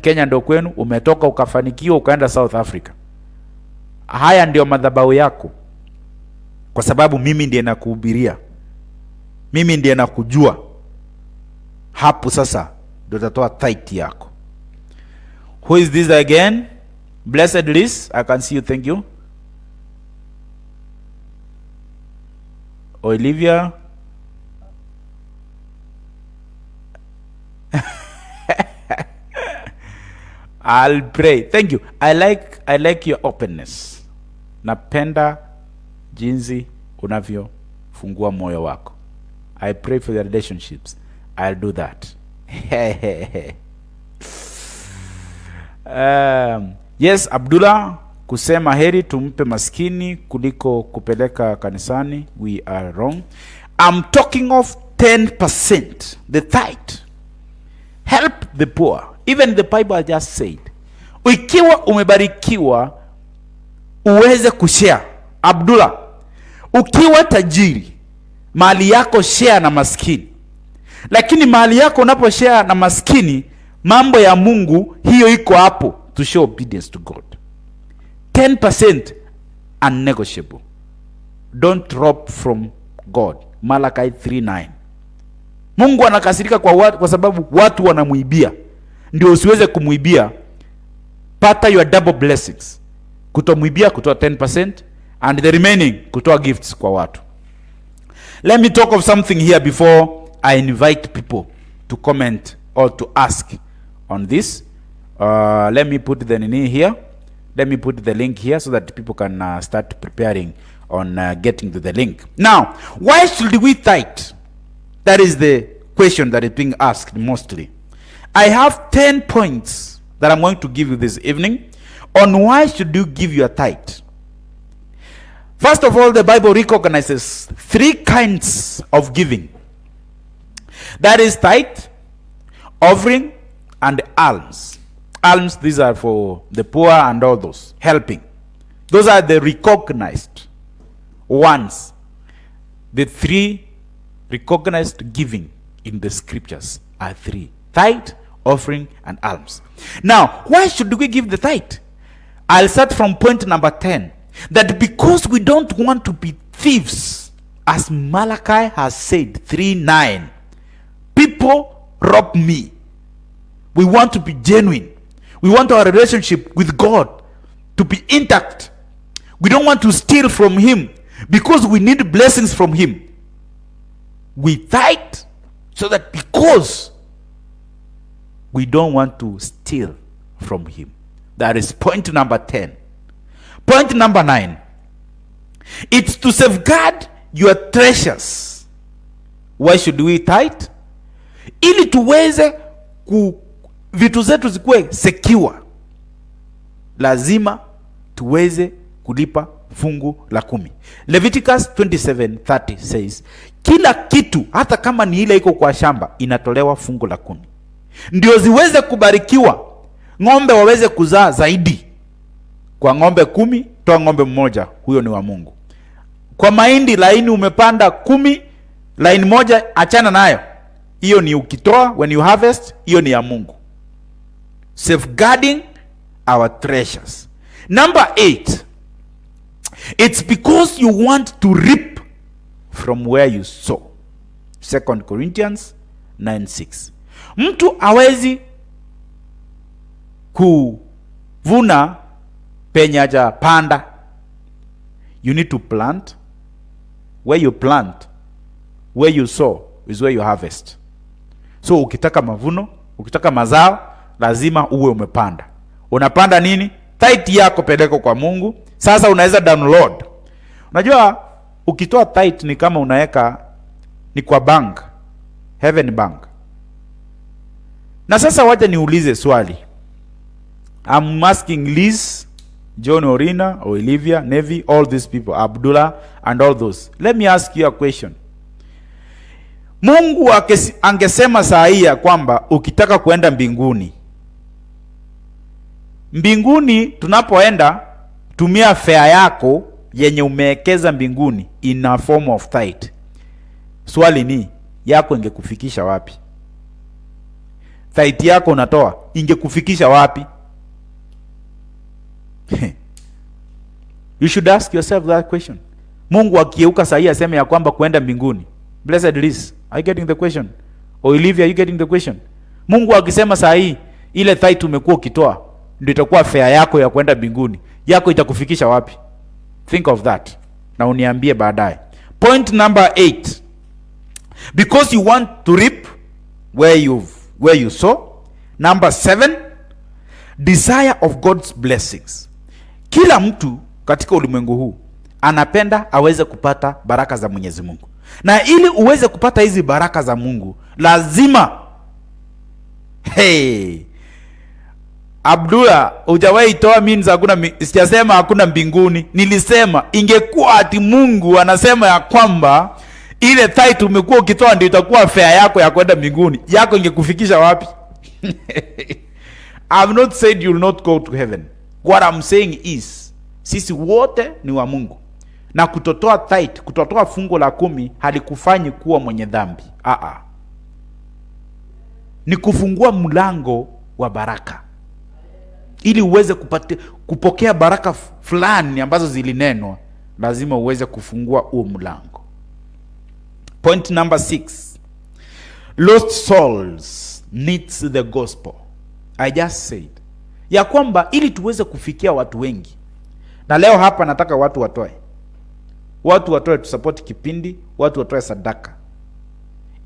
Kenya ndio kwenu, umetoka ukafanikiwa ukaenda South Africa. Haya ndio madhabahu yako, kwa sababu mimi ndiye nakuhubiria, mimi ndiye nakujua. Hapo sasa ndio utatoa tithe yako. Who is this again? Blessed Liz, I can see you, thank you. Olivia. I'll pray. Thank you. I like your openness. Napenda jinsi unavyofungua moyo wako. I pray for your relationships. I'll do that. Yes, Abdullah, kusema heri tumpe maskini kuliko kupeleka kanisani. We are wrong. I'm talking of 10%, the tithe. Help the poor. Even the Bible just said, ikiwa umebarikiwa uweze kushare. Abdullah, ukiwa tajiri, mali yako share na maskini. Lakini mali yako unapo share na maskini, mambo ya Mungu hiyo iko hapo to show obedience to God. 10% unnegotiable. Don't rob from God. Malachi 3:9. Mungu anakasirika kwa watu kwa sababu watu wanamuibia. Ndio usiweze kumuibia. Pata your double blessings. Kutomuibia, kutoa 10%, and the remaining kutoa gifts kwa watu. Let me talk of something here before I invite people to comment or to ask on this. Let me put the nini here. Let me put the link here so that people can start preparing on getting to the link. Now, why should we tithe? That is the question that is being asked mostly. I have 10 points that I'm going to give you this evening on why should you give your tithe. First of all, the Bible recognizes 3 kinds of giving. That is tithe, offering, and alms. Alms, these are for the poor and all those, helping. Those are the recognized ones. The 3 recognized giving in the scriptures are 3. Tithe, offering, and alms. Now, why should we give the tithe? I'll start from point number 10. That because we don't want to be thieves, as Malachi has said, 3:9. People rob me. We want to be genuine. We want our relationship with God to be intact. We don't want to steal from Him because we need blessings from Him. We tithe so that because we don't want to steal from Him. That is point number 10. Point number 9. It's to safeguard your treasures. Why should we tithe? ili tuweze vitu zetu zikuwe secure, lazima tuweze kulipa fungu la 10. Leviticus 27:30 says, kila kitu hata kama ni ile iko kwa shamba inatolewa fungu la 10, ndio ziweze kubarikiwa, ng'ombe waweze kuzaa zaidi. Kwa ng'ombe 10 toa ng'ombe mmoja, huyo ni wa Mungu. Kwa mahindi laini umepanda 10, line moja achana nayo, hiyo ni ukitoa, when you harvest, hiyo ni ya Mungu. Safeguarding our treasures. Number 8, it's because you want to reap from where you sow. 2 Corinthians 9:6. Mtu hawezi kuvuna penye haja panda. You need to plant. Where you plant, where you sow is where you harvest. So ukitaka mavuno, ukitaka mazao, lazima uwe umepanda. Unapanda nini? Tithe yako peleko kwa Mungu. Sasa unaweza download. Unajua ukitoa tithe ni kama unaweka ni kwa bank, Heaven Bank. Na sasa wacha niulize swali. I'm asking Liz, John, Orina, Olivia, Nevi, all these people, Abdullah and all those. Let me ask you a question. Mungu angesema saa hii ya kwamba ukitaka kuenda mbinguni tunapoenda, tumia fare yako yenye umewekeza mbinguni in a form of tithe. Swali ni, yako ingekufikisha wapi? Tithe yako unatoa ingekufikisha wapi? You should ask yourself that question. Mungu akieuka saa hii aseme ya kwamba kuenda mbinguni. Blessed Liz, are you getting the question? Or Olivia, are you getting the question? Mungu akisema saa hii ile tithe umekuwa ukitoa ndio itakuwa fare yako ya kwenda mbinguni, yako itakufikisha wapi? Think of that na uniambie baadaye. Point number 8, because you want to reap where you sow. Number 7, desire of God's blessings. Kila mtu katika ulimwengu huu anapenda aweze kupata baraka za Mwenyezi Mungu, na ili uweze kupata hizi baraka za Mungu lazima, Abdullah, hujawahi toa means hakuna, sijasema hakuna mbinguni. Nilisema ingekuwa ati Mungu anasema ya kwamba ile tithe umekuwa ukitoa ndio itakuwa fare yako ya kwenda mbinguni, yako ingekufikisha wapi? I've not said you will not go to heaven. What I'm saying is, sisi wote ni wa Mungu, na kutotoa tithe, kutotoa fungu la 10 halikufanyi kuwa mwenye dhambi. Ni kufungua mlango wa baraka, ili uweze kupokea baraka fulani ambazo zilinenwa, lazima uweze kufungua huo mlango. Point number 6, lost souls needs the gospel. I just said ya kwamba ili tuweze kufikia watu wengi, na leo hapa nataka watu watoe tu support kipindi, watu watoe sadaka,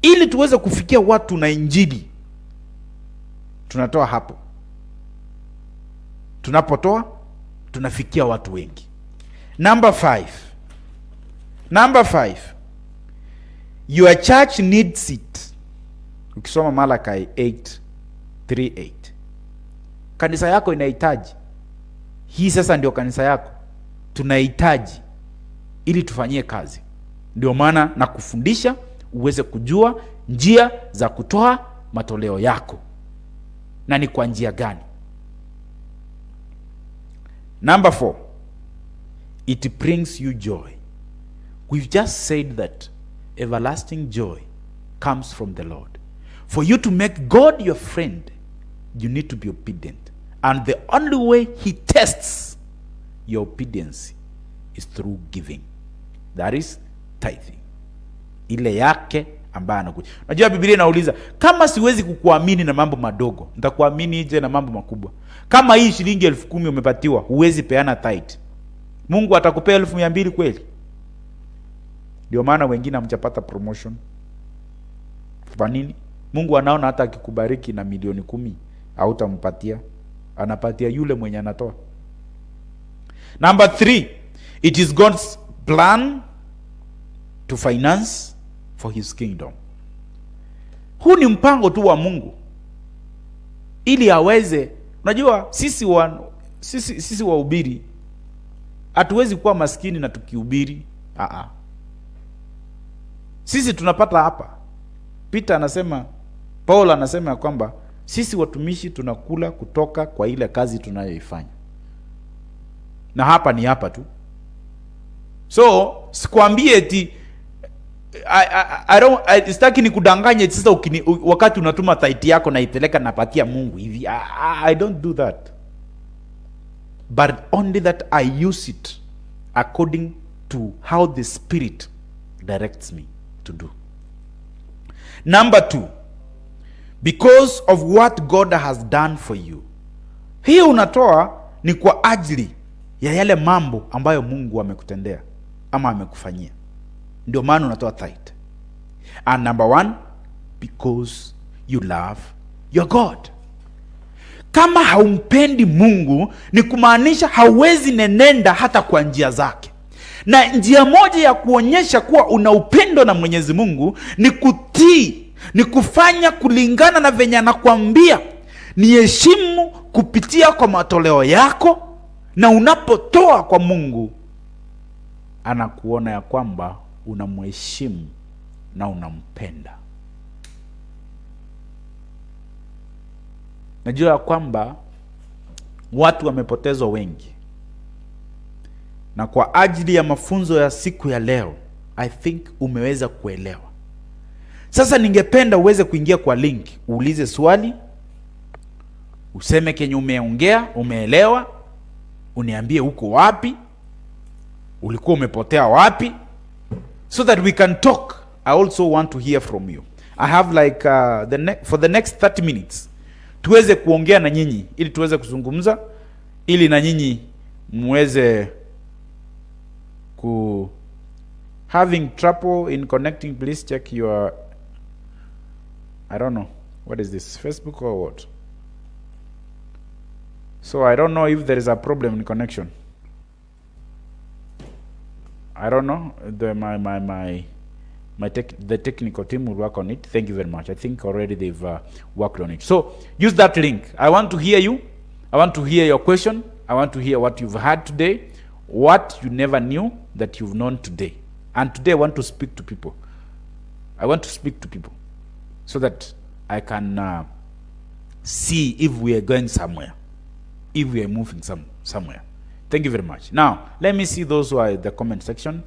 ili tuweze kufikia watu na injili. Tunatoa hapo, tunapotoa tunafikia watu wengi. Number 5, your church needs it. Ukisoma Malachi 8:3-8, kanisa yako inahitaji hii. Sasa ndio kanisa yako tunahitaji ili tufanyie kazi. Ndio maana na kufundisha uweze kujua njia za kutoa matoleo yako na ni kwa njia gani. Number 4, it brings you joy. We've just said that everlasting joy comes from the Lord. For you to make God your friend, you need to be obedient. And the only way he tests your obedience is through giving. That is tithing. Ile yake ambayo anakuja. Unajua Biblia inauliza, kama siwezi kukuamini na mambo madogo, nitakuamini je na mambo makubwa? Kama hii shilingi 10,000 umepatiwa, huwezi peana tithe, Mungu atakupea 200,000 kweli? Ndio maana wengine hamjapata promotion. Kwa nini? Mungu anaona hata akikubariki na milioni 10 hautampatia, anapatia yule mwenye anatoa. Number 3, it is God's plan to finance for his kingdom. Huu ni mpango tu wa Mungu ili aweze, unajua sisi wahubiri hatuwezi kuwa maskini na tukihubiri. Sisi tunapata hapa. Paul anasema ya kwamba sisi watumishi tunakula kutoka kwa ile kazi tunayoifanya. Na hapa ni hapa tu. So sikwambie eti sitaki nikudanganye sasa wakati unatuma tithe yako na ipeleka napatia Mungu hivi. I don't do that. But only that I use it according to how the Spirit directs me to do. Number 2, because of what God has done for you. Hii unatoa ni kwa ajili ya yale mambo ambayo Mungu amekutendea ama amekufanyia. Ndio maana unatoa tithe. And number 1, because you love your God. Kama haumpendi Mungu, ni kumaanisha hauwezi nenenda hata kwa njia zake. Na njia moja ya kuonyesha kuwa una upendo na Mwenyezi Mungu ni kutii, ni kufanya kulingana na venye anakuambia. Ni heshimu kupitia kwa matoleo yako, na unapotoa kwa Mungu anakuona ya kwamba unamheshimu na unampenda. Najua kwamba watu wamepotezwa wengi, na kwa ajili ya mafunzo ya siku ya leo I think umeweza kuelewa. Sasa ningependa uweze kuingia kwa link, uulize swali, useme kenye umeongea, umeelewa, uniambie uko wapi, ulikuwa umepotea wapi, so that we can talk. I also want to hear from you. I have like for the next 30 minutes tuweze kuongea na nyinyi, ili tuweze kuzungumza, ili na nyinyi muweze having trouble in connecting. Please check your, I don't know, what is this, Facebook or what? So I don't know if there is a problem in connection. I don't know. The technical team will work on it. Thank you very much. I think already they've worked on it. So use that link. I want to hear you. I want to hear your question. I want to hear what you've heard today, what you never knew that you've known today. And today I want to speak to people. I want to speak to people so that I can see if we are going somewhere, if we are moving somewhere. Thank you very much. Now, let me see those who are in the comment section.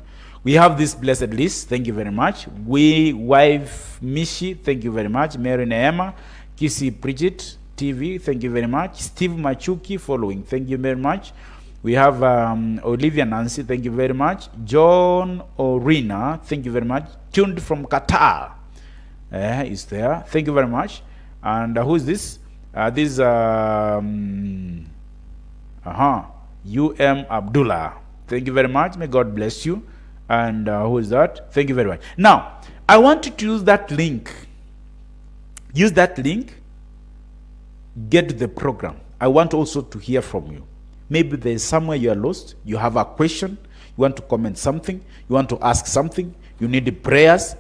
We have this blessed list. Thank you very much. Wife Mishi, thank you very much. Mary Neema, Kisi Bridget TV, thank you very much. Steve Machuki following, thank you very much. We have Olivia Nancy, thank you very much. John Orina, thank you very much. Tuned from Qatar is there. Thank you very much. And who is this? This Abdullah. Thank you very much. May God bless you. And who is that? Thank you very much. Now, I want you to use that link. Use that link. Get the program. I want also to hear from you. Maybe there is somewhere you are lost. You have a question. You want to comment something. You want to ask something. You need prayers.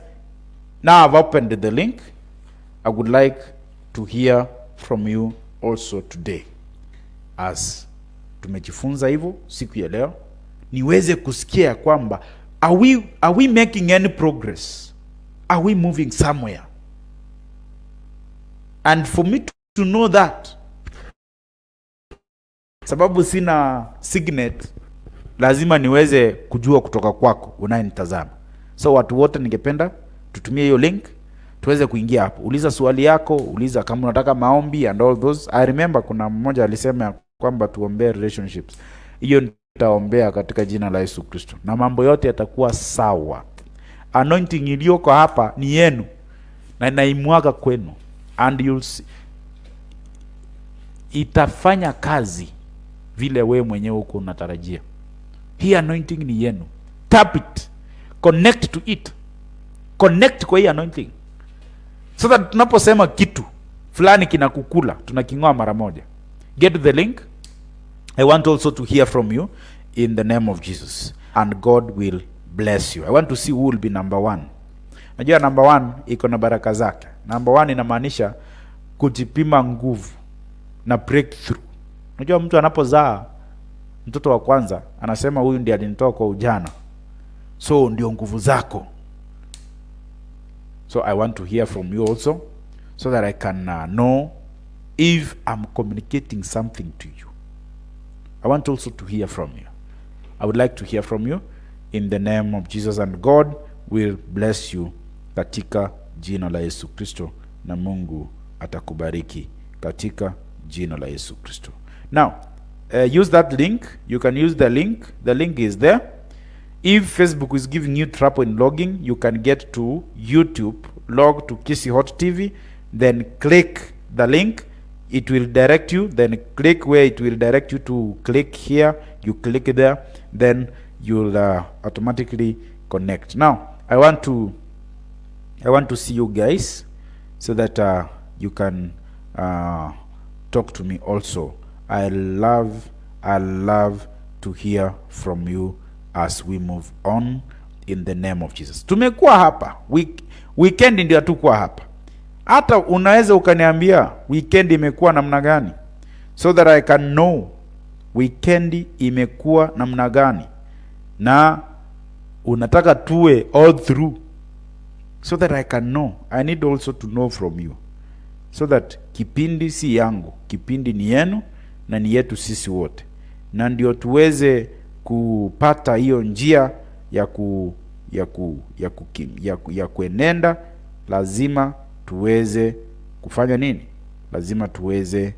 Now I've opened the link. I would like to hear from you also today. As tumejifunza hivyo siku ya leo, niweze kusikia kwamba are we making any progress? Are we moving somewhere? And for me to know that, sababu sina signet, lazima niweze kujua kutoka kwako unayenitazama. So watu wote ningependa tutumie hiyo link, tuweze kuingia hapo. Uliza swali yako, uliza kama unataka maombi and all those. I remember kuna mmoja alisema kwamba tuombee relationships. Hiyo nitaombea katika jina la Yesu Kristo, na mambo yote yatakuwa sawa. Anointing iliyoko hapa ni yenu na inaimwaga kwenu, and you'll see, itafanya kazi vile we mwenyewe uko unatarajia. Hii anointing ni yenu. Tap it, connect to it, connect kwa hii anointing, so that tunaposema kitu fulani kinakukula tunaking'oa mara moja. Get the link. I want also to hear from you in the name of Jesus, and God will bless you. I want to see who will be number 1. Najua number 1 iko na baraka zake. Number 1 inamaanisha kujipima nguvu na breakthrough. Unajua mtu anapozaa mtoto wa kwanza anasema huyu ndiye alinitoa kwa ujana, so ndio nguvu zako. So I want to hear from you also, so that I can know if I'm communicating something to you. I want also to hear from you. I would like to hear from you in the name of Jesus, and God will bless you katika jina la Yesu Kristo, na Mungu atakubariki katika jina la Yesu Kristo. Now, use that link. You can use the link. The link is there. If Facebook is giving you trouble in logging, you can get to YouTube, log to Kisi Hot TV, then click the link. It will direct you, then click where it will direct you to click here. You click there, then you'll automatically connect. Now, I want to see you guys, so that you can talk to me also. I love to hear from you as we move on in the name of Jesus. Tumekuwa hapa weekend, ndio hatukuwa hapa. Hata unaweza ukaniambia weekend imekuwa namna gani, so that I can know weekend imekuwa namna gani, na unataka tuwe all through, so that I can know. I need also to know from you, so that kipindi si yangu, kipindi ni yenu na ni yetu sisi wote, na ndio tuweze kupata hiyo njia ya kuenenda. Lazima tuweze kufanya nini? Lazima tuweze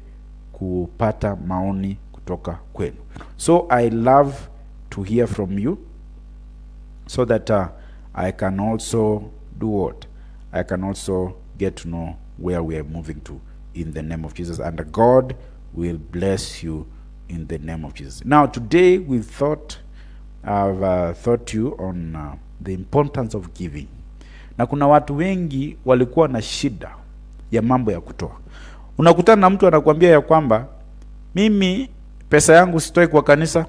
kupata maoni kutoka kwenu. So I love to hear from you, so that I can also do what? I can also get to know where we are moving to in the name of Jesus, and God will bless you in the name of Jesus. Now today I've thought you on the importance of giving. Na kuna watu wengi walikuwa na shida ya mambo ya kutoa. Unakutana na mtu anakuambia ya kwamba mimi pesa yangu sitoi kwa kanisa,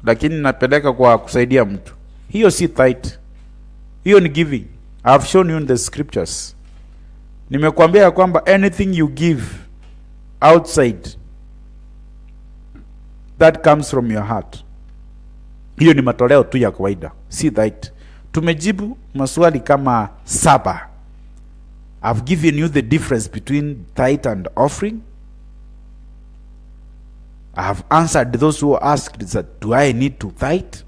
lakini napeleka kwa kusaidia mtu. Hiyo si tithe. Hiyo ni giving. I've shown you in the scriptures. Nimekuambia ya kwamba anything you give outside, that comes from your heart. Hiyo ni matoleo tu ya kawaida, si tithe. Tumejibu maswali kama 7. I've given you the difference between tithe and offering. I have answered those who asked that, do I need to tithe?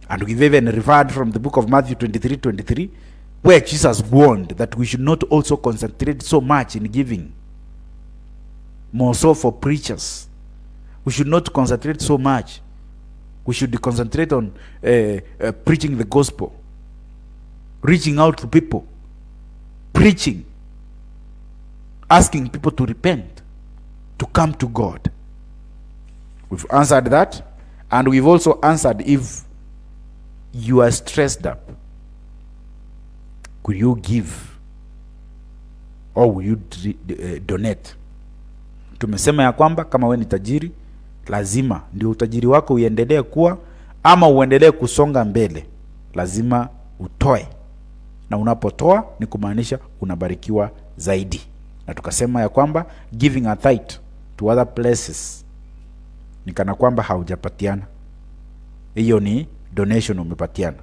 And we've even referred from the book of Matthew 23:23, where Jesus warned that we should not also concentrate so much in giving, more so for preachers. We should not concentrate so much. We should concentrate on preaching the gospel, reaching out to people, preaching, asking people to repent, to come to God. We've answered that, and we've also answered if you are stressed up, could you give or will you donate? Tumesema ya kwamba kama wewe ni tajiri, lazima ndio utajiri wako uendelee kuwa ama uendelee kusonga mbele, lazima utoe. Na unapotoa ni kumaanisha unabarikiwa zaidi. Na tukasema ya kwamba giving a tithe to other places ni kana kwamba haujapatiana. Hiyo ni donation umepatiana.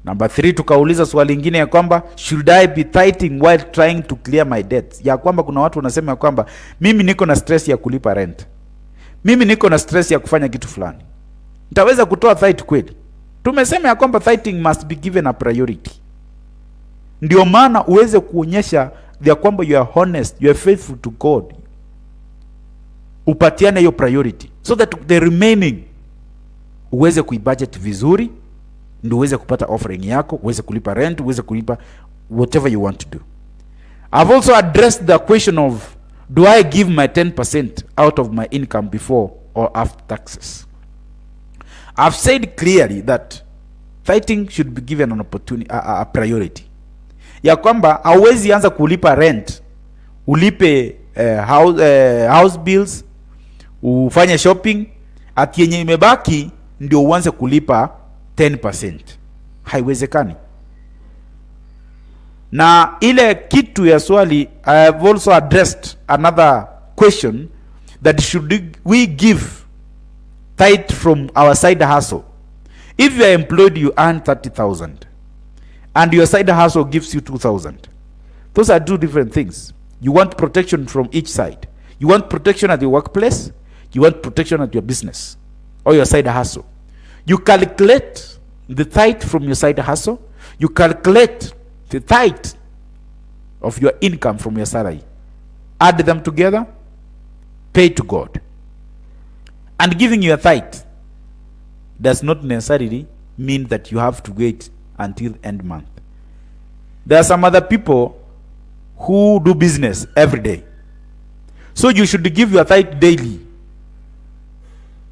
Number 3, tukauliza swali lingine ya kwamba should I be tithing while trying to clear my debts? Ya kwamba kuna watu wanasema ya kwamba mimi niko na stress ya kulipa rent, mimi niko na stress ya kufanya kitu fulani, nitaweza kutoa tithe kweli? Tumesema ya kwamba tithing must be given a priority. Ndio maana uweze kuonyesha ya kwamba you are honest, you are faithful to God, upatiane hiyo priority, so that the remaining uweze kuibudget vizuri, ndio uweze kupata offering yako, uweze kulipa rent, uweze kulipa whatever you want to do. I've also addressed the question of, do I give my 10% out of my income before or after taxes? I've said clearly that tithing should be given an opportunity, a priority. Ya kwamba hauwezi anza kulipa rent, ulipe house bills, ufanye shopping, ati yenye imebaki ndio uanze kulipa 10%. Haiwezekani. Na ile kitu ya swali, I have also addressed another question, that should we give tithe from our side hustle? If you are employed, you earn 30,000 and your side hustle gives you 2,000. Those are two different things. You want protection from each side. You want protection at your workplace, you want protection at your business or your side hustle. You calculate the tithe from your side hustle, you calculate the tithe of your income from your salary, add them together, pay to God. And giving your tithe does not necessarily mean that you have to wait until end month. There are some other people who do business every day, so you should give your tithe daily.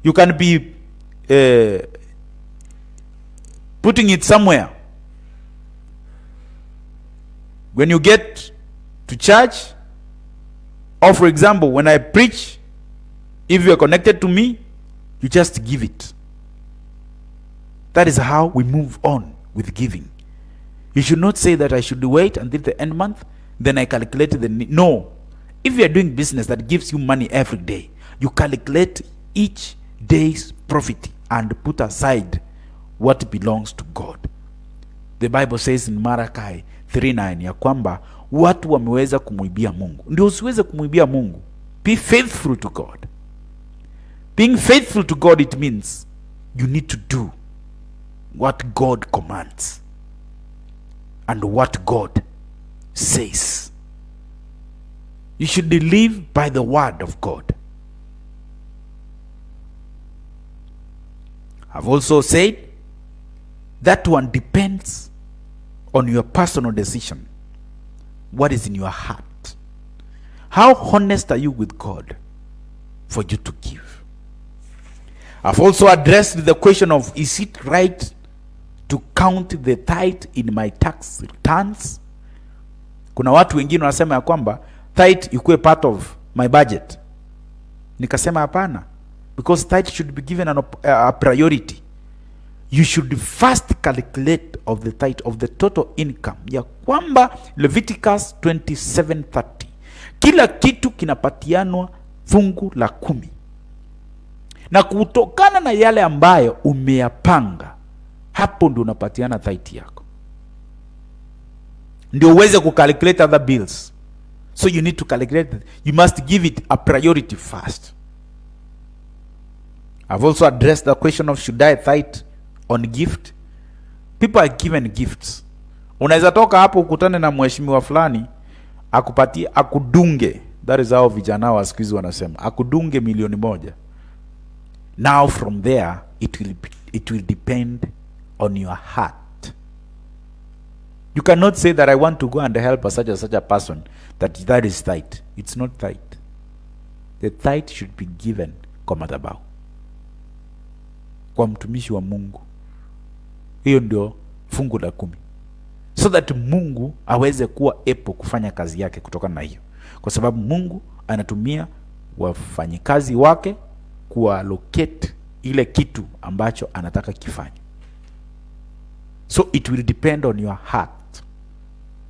You can be putting it somewhere. When you get to church, or for example, when I preach, if you are connected to me, you just give it. That is how we move on with giving. You should not say that I should wait until the end month, then I calculate the need. No. If you are doing business that gives you money every day, you calculate each day's profit and put aside what belongs to God. The Bible says in Malachi 3:9 ya kwamba watu wameweza kumwibia Mungu. Ndio usiweze kumwibia Mungu. Be faithful to God. Being faithful to God, it means you need to do what God commands and what God says. You should live by the word of God. I've also said that one depends on your personal decision. What is in your heart? How honest are you with God for you to give? I've also addressed the question of, is it right to count the tithe in my tax returns? Kuna watu wengine wanasema ya kwamba tithe ikuwe part of my budget. Nikasema hapana, because tithe should be given a priority. You should first calculate of the tithe of the total income, ya kwamba Leviticus 27:30 kila kitu kinapatianwa fungu la 10, na kutokana na yale ambayo umeyapanga, hapo ndio unapatiana tithe yako, ndio uweze kucalculate other bills. So you need to calculate, you must give it a priority first. I've also addressed the question of, should I tithe on gift? People are given gifts. Unaweza toka hapo ukutane na mheshimiwa fulani akupatie, akudunge. That is how vijana wa siku hizi wanasema, akudunge $1,000,000. Now from there it will depend on your heart. You cannot say that I want to go and help such and such a person, that is tithe. It's not tithe. The tithe should be given kwa madhabahu, kwa mtumishi wa Mungu. Hiyo ndio fungu la 10, so that Mungu aweze kuwa able kufanya kazi yake kutokana na hiyo, kwa sababu Mungu anatumia wafanyikazi wake kuallocate ile kitu ambacho anataka kifanye. So it will depend on your heart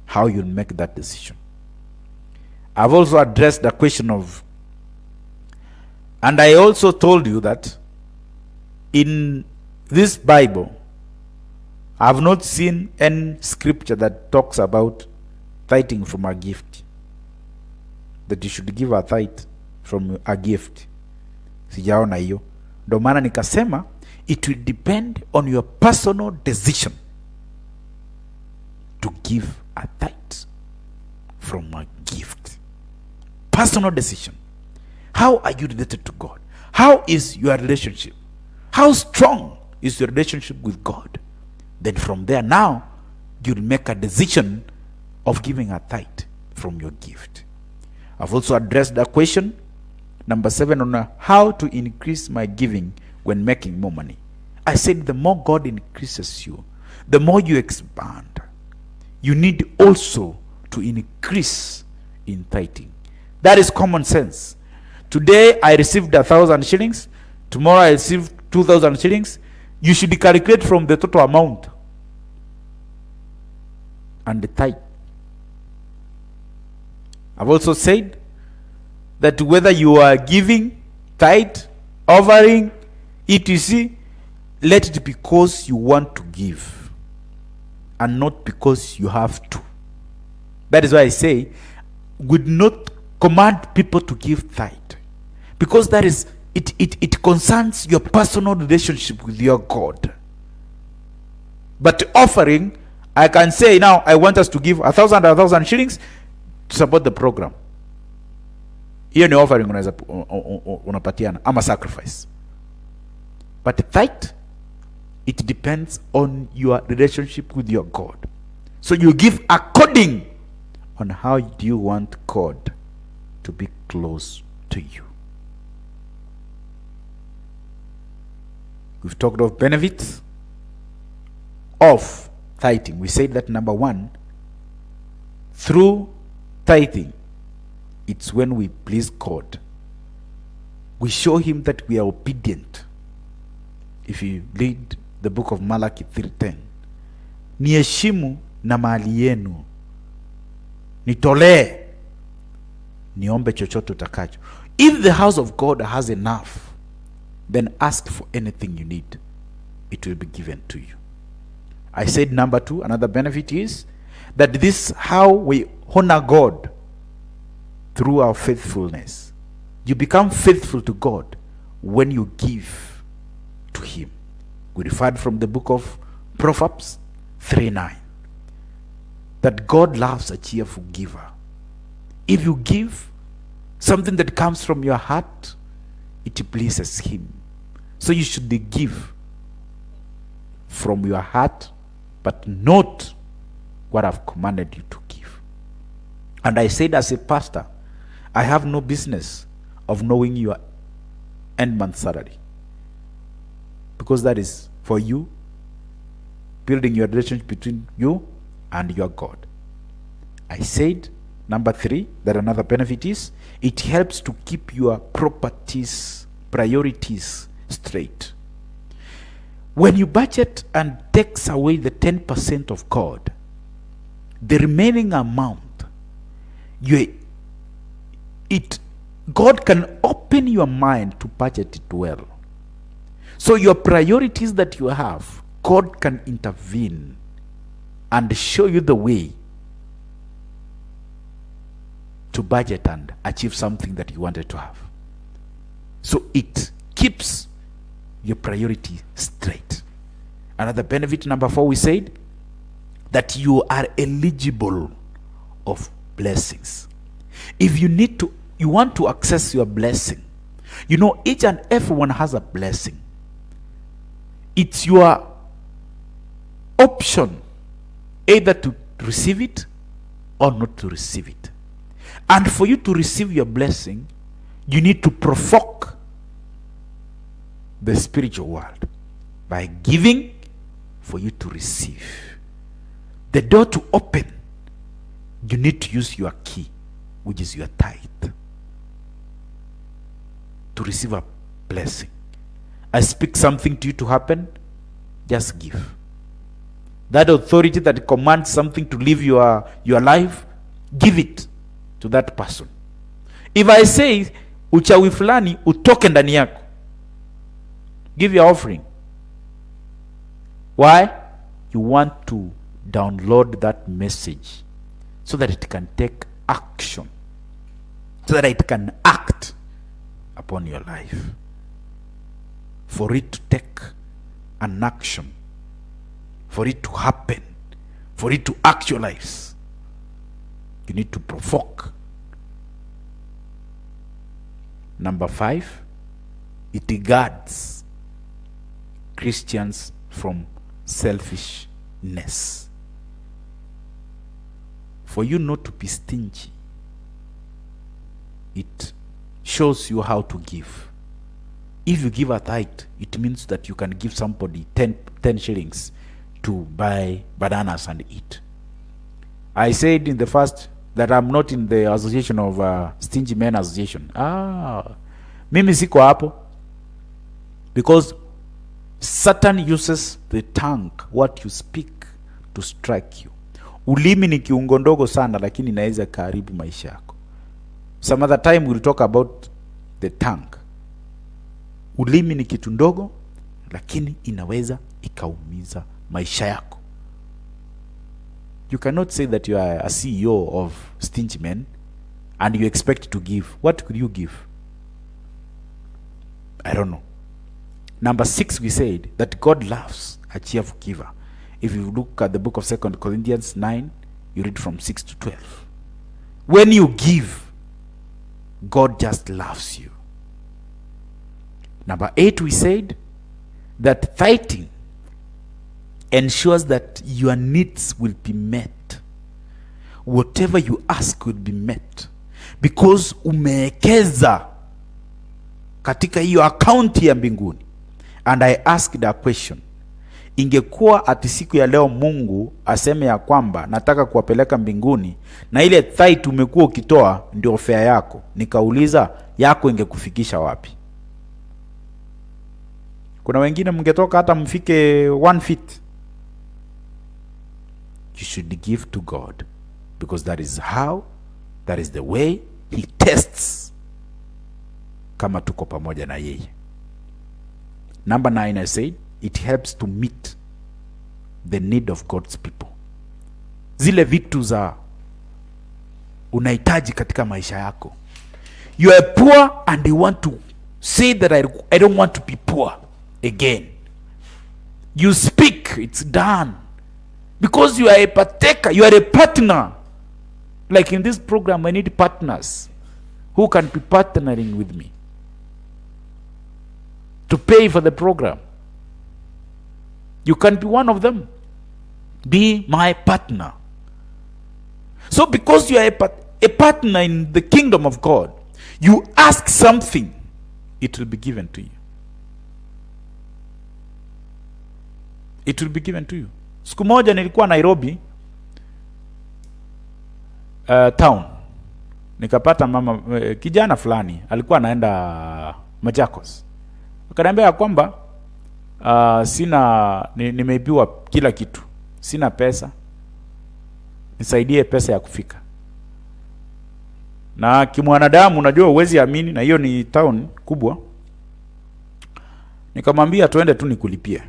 how you make that decision. I've also addressed the question of, and I also told you that in this Bible, I have not seen any scripture that talks about tithing from a gift, that you should give a tithe from a gift. Sijaona hiyo. Ndio maana nikasema it will depend on your personal decision to give a tithe from a gift. Personal decision. How are you related to God? How is your relationship? How strong is your relationship with God? Then from there, now you'll make a decision of giving a tithe from your gift. I've also addressed that question, number 7, on how to increase my giving when making more money. I said the more God increases you, the more you expand. You need also to increase in tithing. That is common sense. Today I received 1,000 shillings. Tomorrow I received 2,000 shillings. You should calculate from the total amount and the tithe I've also said that whether you are giving, tithe, offering, etc., let it be because you want to give and not because you have to. That is why I say, would not command people to give tithe, because that is it concerns your personal relationship with your God. But offering, I can say now, I want us to give 1,000 shillings to support the program. Hiyo ni offering unapatiana ama sacrifice. But tithe, it depends on your relationship with your God. So you give according on how do you want God to be close to you. We've talked of benefits of tithing. We said that number one, through tithing, it's when we please God. We show him that we are obedient. If you read the book of Malachi 3:10, niheshimu na mali yenu, nitolee, niombe chochote utakacho. If the house of God has enough, then ask for anything you need. It will be given to you. I said number two, another benefit is that this how we honor God, through our faithfulness. You become faithful to God when you give to him. We referred from the book of Proverbs 3:9 that God loves a cheerful giver. If you give something that comes from your heart, it pleases him. So you should give from your heart, but not what I've commanded you to give. And I said, as a pastor, I have no business of knowing your end month salary, because that is for you, building your relationship between you and your God. I said number three, that another benefit is it helps to keep your priorities straight. When you budget and takes away the 10% of God, the remaining amount, God can open your mind to budget it well. So your priorities that you have, God can intervene and show you the way to budget and achieve something that you wanted to have. So it keeps your priority straight. Another benefit, number 4, we said that you are eligible of blessings. If you want to access your blessing, each and everyone has a blessing. It's your option either to receive it or not to receive it. And for you to receive your blessing, you need to provoke the spiritual world by giving for you to receive. The door to open, you need to use your key, which is your tithe, to receive a blessing. I speak something to you to happen, just give. That authority that commands something to live your life, give it to that person. If I say uchawi fulani utoke ndani yako, give your offering. Why? You want to download that message so that it can take action, so that it can act upon your life. For it to take an action, for it to happen, for it to actualize, you need to provoke. Number 5, it guards Christians from selfishness. For you not to be stingy, it shows you how to give. If you give a tithe, it means that you can give somebody 10 shillings to buy bananas and eat. I said in the first that I'm not in the association of Stingy Men Association. Mimi siko hapo, because Satan uses the tongue, what you speak, to strike you. Ulimi ni kiungo ndogo sana, lakini inaweza karibu maisha yako. Some other time we'll talk about the tongue. Ulimi ni kitu ndogo, lakini inaweza ikaumiza maisha yako. You cannot say that you are a CEO of Stingy Men and you expect to give. What could you give? I don't know. Number 6, we said that God loves a cheerful giver. If you look at the book of 2 Corinthians 9, you read from 6 to 12. When you give, God just loves you. Number 8, we said that tithing ensures that your needs will be met. Whatever you ask will be met. Because umeekeza katika hiyo akaunti ya mbinguni. And I asked a question. Ingekuwa ati siku ya leo Mungu aseme ya kwamba nataka kuwapeleka mbinguni, na ile tithe umekuwa ukitoa ndio fare yako, nikauliza yako ingekufikisha wapi? Kuna wengine mngetoka hata mfike 1 feet. You should give to God, because that is the way he tests kama tuko pamoja na yeye. Number 9, I said it helps to meet the need of God's people. Zile vitu za unahitaji katika maisha yako. You are poor and you want to say that I don't want to be poor again. You speak, it's done. Because you are a partaker, you are a partner. Like in this program, I need partners who can be partnering with me to pay for the program. You can be one of them. Be my partner. So because you are a partner in the kingdom of God, you ask something, it will be given to you. It will be given to you. Siku moja nilikuwa Nairobi town. Nikapata mama kijana fulani alikuwa anaenda Machakos. Akaniambia kwamba nimeibiwa kila kitu. Sina pesa. Nisaidie pesa ya kufika. Na kimwanadamu unajua uwezi amini, na hiyo ni town kubwa. Nikamwambia tuende tu nikulipie.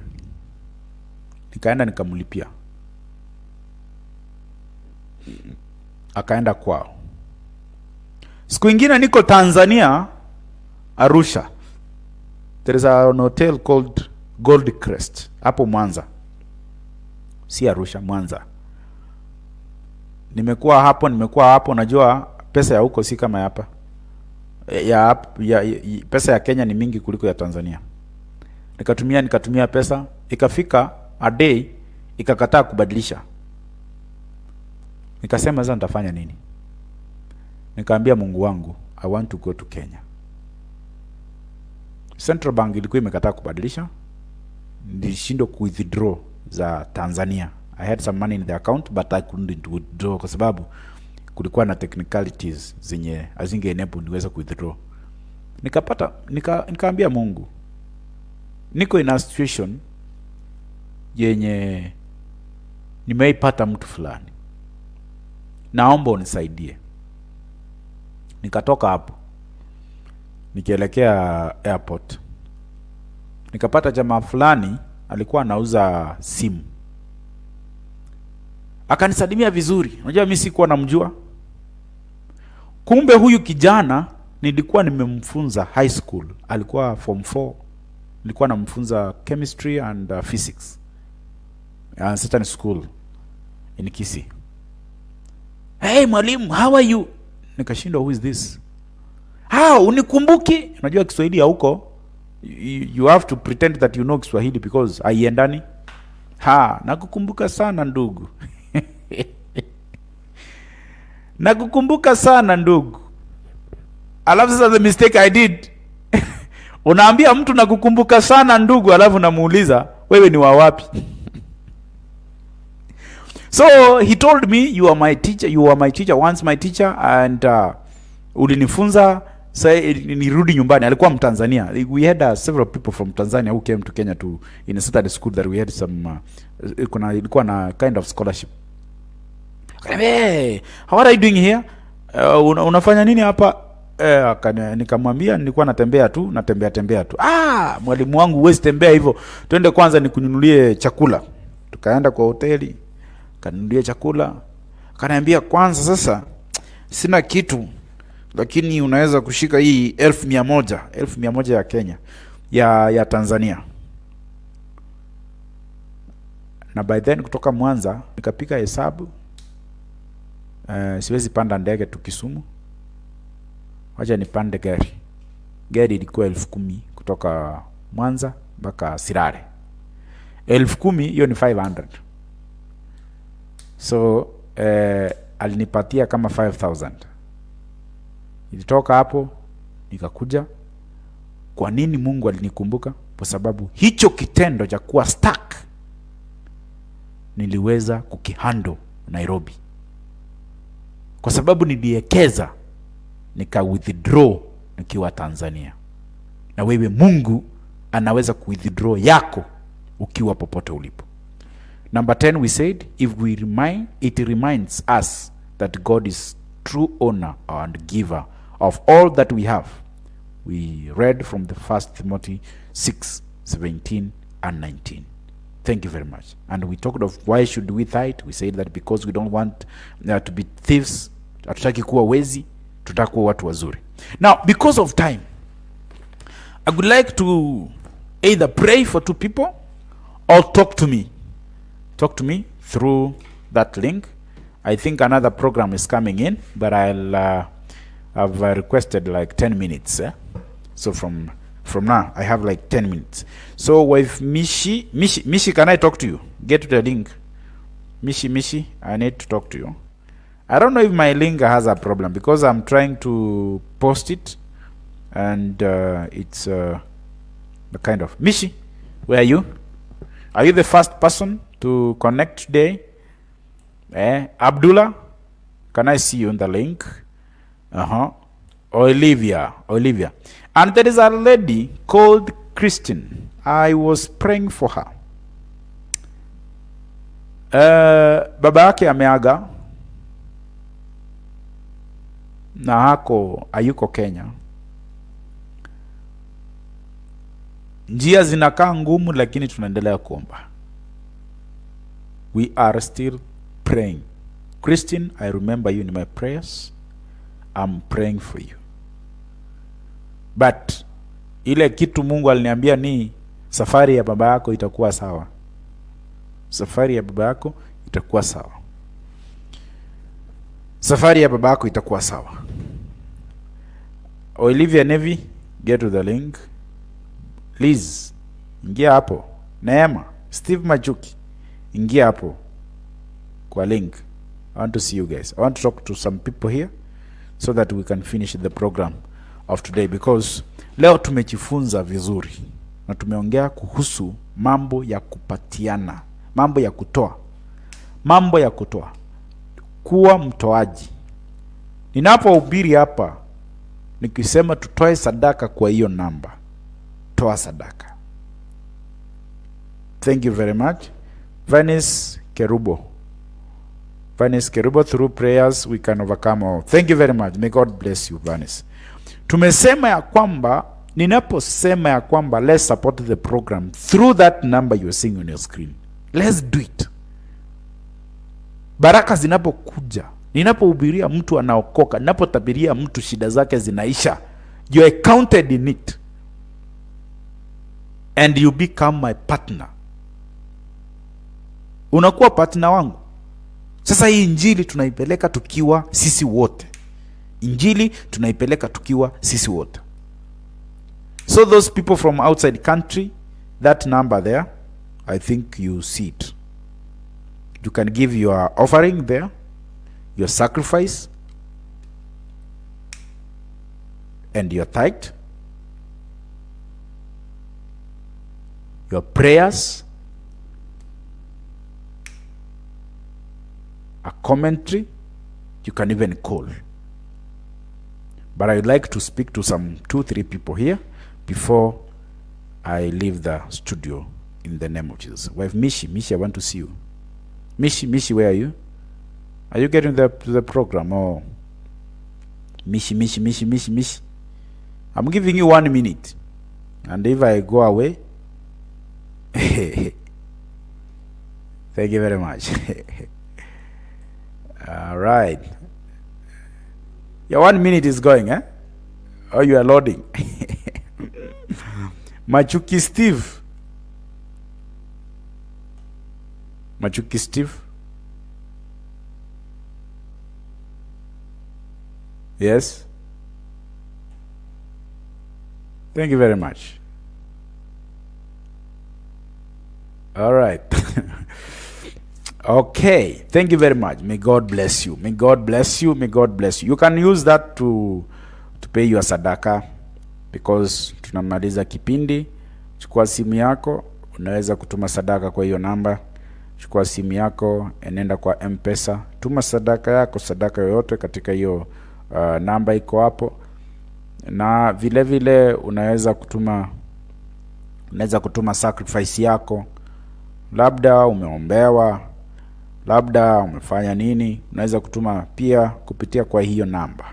Nikaenda nikamlipia. Akaenda kwao. Siku ingine niko Tanzania, Arusha. There is an hotel called Gold Crest hapo Mwanza. Si Arusha, Mwanza. Nimekuwa hapo, najua pesa ya huko si kama hapa. Pesa ya Kenya ni mingi kuliko ya Tanzania. Nikatumia pesa, ikafika a day ikakataa kubadilisha. Nikasema sasa nitafanya nini? Nikaambia Mungu wangu, I want to go to Kenya. Central Bank ilikuwa imekataa kubadilisha. Nilishindwa withdraw za Tanzania. I had some money in the account but I couldn't withdraw kwa sababu kulikuwa na technicalities zenye azinge enable niweza withdraw. Nikaambia Mungu, niko in a situation yenye nimeipata mtu fulani, naomba unisaidie. Nikatoka hapo nikielekea airport, nikapata jamaa fulani alikuwa anauza simu. Akanisalimia vizuri. Unajua mimi sikuwa namjua. Kumbe huyu kijana nilikuwa nimemfunza high school. Alikuwa form 4. Nilikuwa namfunza chemistry and physics. Certain school in Kisii. Hey mwalimu, how are you? Nikashindwa, who is this? Unikumbuki? Unajua Kiswahili ya huko, you have to pretend that you know Kiswahili because haiendani. Nakukumbuka sana ndugu. Nakukumbuka sana ndugu. Alafu sasa the mistake I did. Unaambia mtu nakukumbuka sana ndugu, alafu namuuliza wewe ni wa wapi? So he told me, you are my teacher, once my teacher, and ulinifunza, nirudi nyumbani. Alikuwa Mtanzania. We had several people from Tanzania who came to Kenya to in a certain school that we had some ilikuwa na kind of scholarship. Hey, how are you doing here? Unafanya nini hapa? Nikamwambia nilikuwa natembea tu. Mwalimu wangu, huwezi tembea hivyo, twende kwanza nikununulie chakula. Tukaenda kwa hoteli, kanunulie chakula. Kaniambia, kwanza sasa sina kitu, lakini unaweza kushika hii 1,100 ya Kenya, ya Tanzania. Na by then kutoka Mwanza nikapika hesabu, siwezi panda ndege tu Kisumu, wacha nipande gari. Gari ilikuwa 10,000 kutoka Mwanza mpaka Sirare. 10,000 hiyo ni 500. So alinipatia kama 5,000. Ilitoka hapo nikakuja. Kwa nini Mungu alinikumbuka? Kwa sababu hicho kitendo cha kuwa stuck niliweza kukihando Nairobi, kwa sababu niliekeza, nika withdraw nikiwa Tanzania. Na wewe Mungu anaweza withdraw yako ukiwa popote ulipo. Number 10, we said, it reminds us that God is true owner and giver of all that we have. We read from the 1 Timothy 6:17 and 19. Thank you very much. And we talked of why should we tithe. We said that because we don't want to be thieves. Hatutaki kuwa wezi, tutaki kuwa watu wazuri. Now, because of time, I would like to either pray for 2 people or talk to me. Talk to me through that link. I think another program is coming in, but I've requested like 10 minutes. So from now, I have like 10 minutes. So with Mishi, can I talk to you? Get to the link. Mishi, I need to talk to you. I don't know if my link has a problem, because I'm trying to post it, and it's the kind of... Mishi, where are you? Are you the first person to connect today? Abdullah, can I see you on the link? Olivia. And there is a lady called Christine. I was praying for her. Baba yake ameaga na hayuko Kenya. Njia zinakaa ngumu, lakini tunaendelea kuomba. We are still praying. Christine, I remember you in my prayers. I'm praying for you. But ile kitu Mungu aliniambia ni safari ya baba yako itakuwa sawa. Safari ya baba yako itakuwa sawa. Safari ya baba yako itakuwa sawa. Olivia Nevi, get to the link. Liz, ingia hapo. Neema, Steve Majuki, ingia hapo kwa link. I want to see you guys. I want to talk to some people here so that we can finish the program of today, because leo tumejifunza vizuri na tumeongea kuhusu mambo ya kupatiana, mambo ya kutoa, kuwa mtoaji. Ninapohubiri hapa nikisema tutoe sadaka kwa hiyo namba, toa sadaka. Thank you very much. Venice Kerubo, through prayers we can overcome all. Thank you very much. May God bless you, Venice. Tumesema ya kwamba, ninaposema ya kwamba let's support the program through that number you're seeing on your screen. Let's do it. Baraka zinapokuja, ninapohubiria mtu anaokoka, ninapotabiria mtu shida zake zinaisha, you are counted in it and you become my partner. Unakuwa partner wangu. Sasa hii injili tunaipeleka tukiwa sisi wote. So those people from outside country, that number there, I think you see it. You can give your offering there, your sacrifice, and your tithe, your prayers, a commentary. You can even call. But I would like to speak to some 2-3 people here before I leave the studio, in the name of Jesus. We have Mishi, I want to see you. Mishi, where are you? Are you getting to the program? Or Mishi. I'm giving you 1 minute. And if I go away, thank you very much. All right. Your 1 minute is going, eh? Oh, you are loading. Machuki Steve. Yes. Thank you very much. All right. Okay. Thank you very much. May God bless you. May God bless you. May God bless you. You can use that to pay your sadaka, because tunamaliza kipindi. Chukua simu yako, unaweza kutuma sadaka kwa hiyo namba. Chukua simu yako, enenda kwa M-Pesa, tuma sadaka yako, sadaka yoyote katika hiyo namba iko hapo. Na vile vile unaweza kutuma sacrifice yako. Labda umeombewa, labda umefanya nini, unaweza kutuma pia kupitia kwa hiyo namba.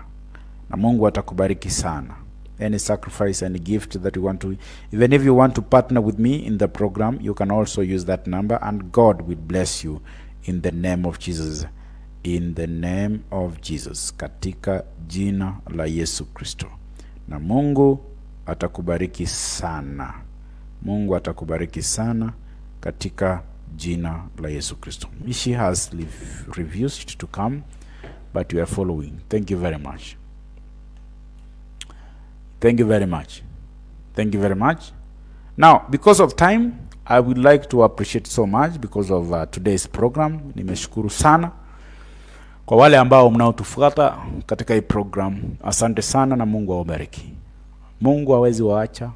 Na Mungu atakubariki sana. Any sacrifice, any gift that you want to, even if you want to partner with me in the program, you can also use that number, and God will bless you in the name of Jesus. In the name of Jesus, katika jina la Yesu Kristo. Na Mungu atakubariki sana. Mungu atakubariki sana katika jina la Yesu Kristo. Mishi has refused to come, but you are following. Thank you very much. Thank you very much. Thank you very much. Now, because of time, I would like to appreciate so much because of today's program. Nimeshukuru sana kwa wale ambao mnaotufuata katika hii program. Asante sana na Mungu awabariki. Mungu hawezi waacha.